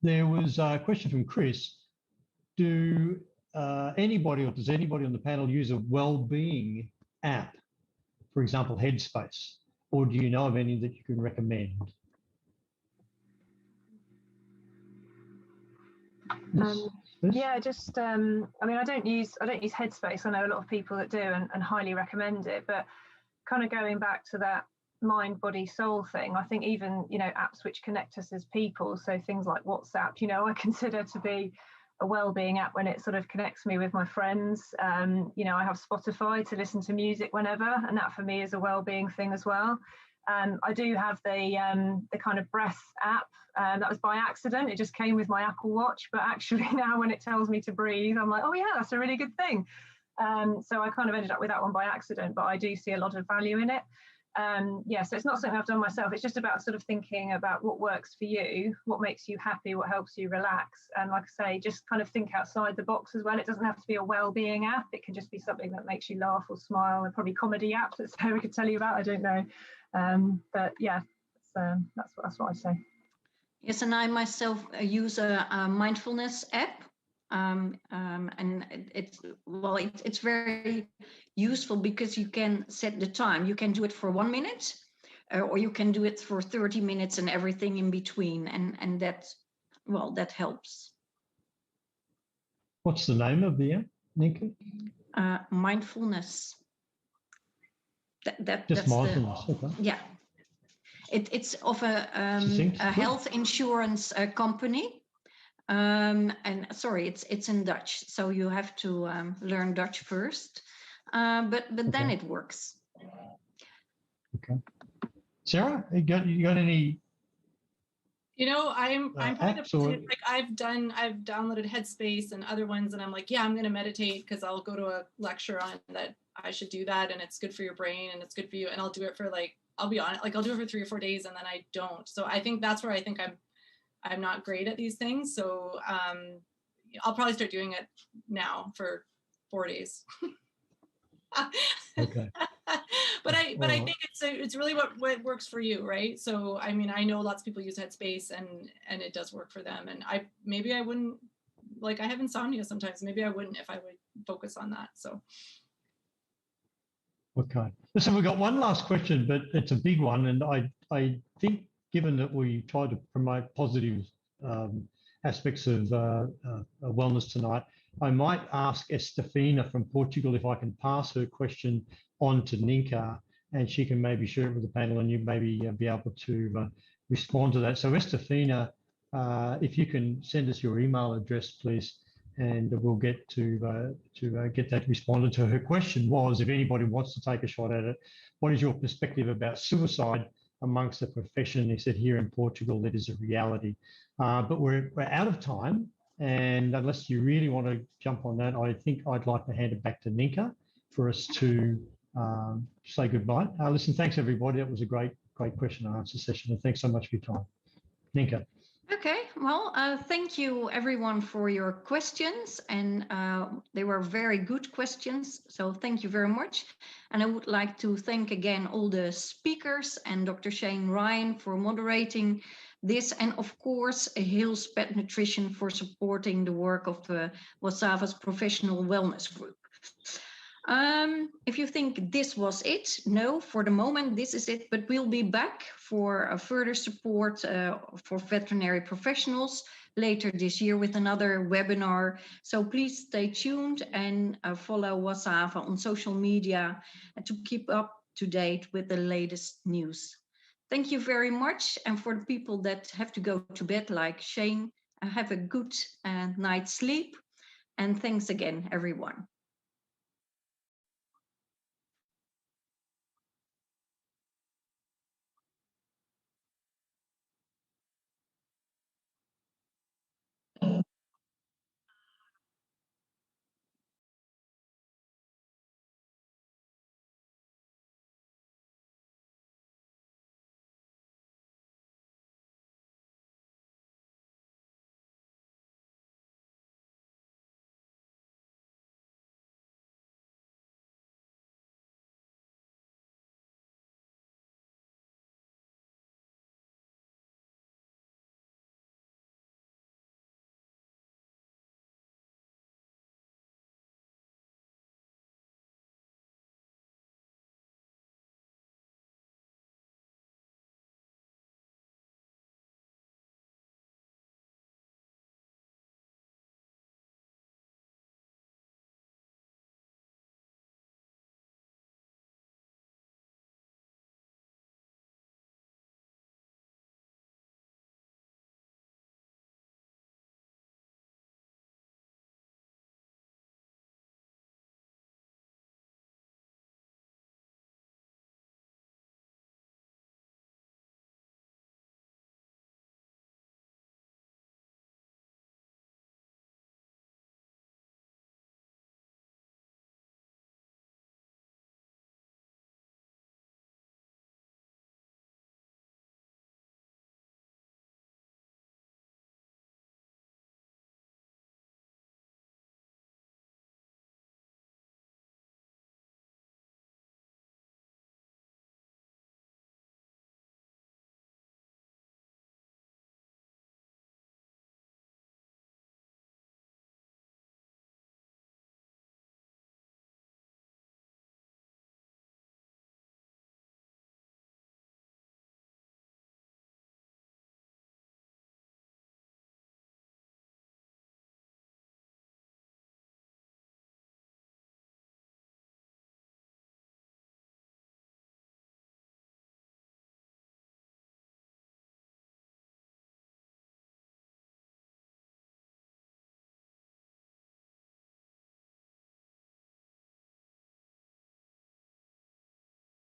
There was a question from Chris. Does anybody on the panel use a well-being app, for example, Headspace, or do you know of any that you can recommend? Yeah, just I mean, I don't use Headspace. I know a lot of people that do and highly recommend it, but kind of going back to that mind, body, soul thing, I think even, you know, apps which connect us as people, so things like WhatsApp, you know, I consider to be a well-being app when it sort of connects me with my friends. You know, I have Spotify to listen to music whenever, and that for me is a well-being thing as well. I do have the kind of breath app. That was by accident. It just came with my Apple Watch, but actually now when it tells me to breathe, I'm like, oh yeah, that's a really good thing. So I kind of ended up with that one by accident, but I do see a lot of value in it. Yeah, so it's not something I've done myself. It's just about sort of thinking about what works for you, what makes you happy, what helps you relax. And like I say, just kind of think outside the box as well. It doesn't have to be a well-being app. It can just be something that makes you laugh or smile. And probably comedy apps that Sarah could tell you about. I don't know. But yeah, that's what I say. Yes, and I myself use a mindfulness app. And it's very useful because you can set the time. You can do it for 1 minute, or you can do it for 30 minutes and everything in between, and that helps. What's the name of the app, Nienke? Mindfulness. Just mindfulness. Okay. Yeah. It's of a health insurance company. And sorry, it's in Dutch, so you have to learn Dutch first, but then it works. Okay. Sarah, you got any? You know, I'm kind of like I've downloaded Headspace and other ones, and I'm like, yeah, I'm going to meditate because I'll go to a lecture on that I should do that, and it's good for your brain and it's good for you, and I'll do it for like, I'll be honest, like I'll do it for 3 or 4 days and then I don't. So I think that's where I think I'm not great at these things. So I'll probably start doing it now for 4 days. Okay. But I think it's really what works for you, right? So I mean, I know lots of people use Headspace and it does work for them. And maybe I wouldn't, like I have insomnia sometimes. Maybe I wouldn't if I would focus on that. So. Okay. Listen, we've got one last question, but it's a big one, and I think given that we try to promote positive aspects of wellness tonight, I might ask Estefina from Portugal if I can pass her question on to Nienke, and she can maybe share it with the panel, and you maybe be able to respond to that. So Estefina, if you can send us your email address, please, and we'll get to get that responded to. Her question was, if anybody wants to take a shot at it, what is your perspective about suicide amongst the profession? He said here in Portugal, that is a reality. But we're out of time. And unless you really want to jump on that, I think I'd like to hand it back to Nienke for us to say goodbye. Listen, thanks everybody. That was a great question and answer session. And thanks so much for your time. Nienke. Okay, well, thank you everyone for your questions, and they were very good questions, so thank you very much. And I would like to thank again all the speakers and Dr. Shane Ryan for moderating this, and of course Hills Pet Nutrition for supporting the work of WSAVA's Professional Wellness Group. If you think this was it, no, for the moment this is it, but we'll be back for further support for veterinary professionals later this year with another webinar. So please stay tuned and follow WSAVA on social media to keep up to date with the latest news. Thank you very much. And for the people that have to go to bed like Shane, have a good night's sleep. And thanks again, everyone.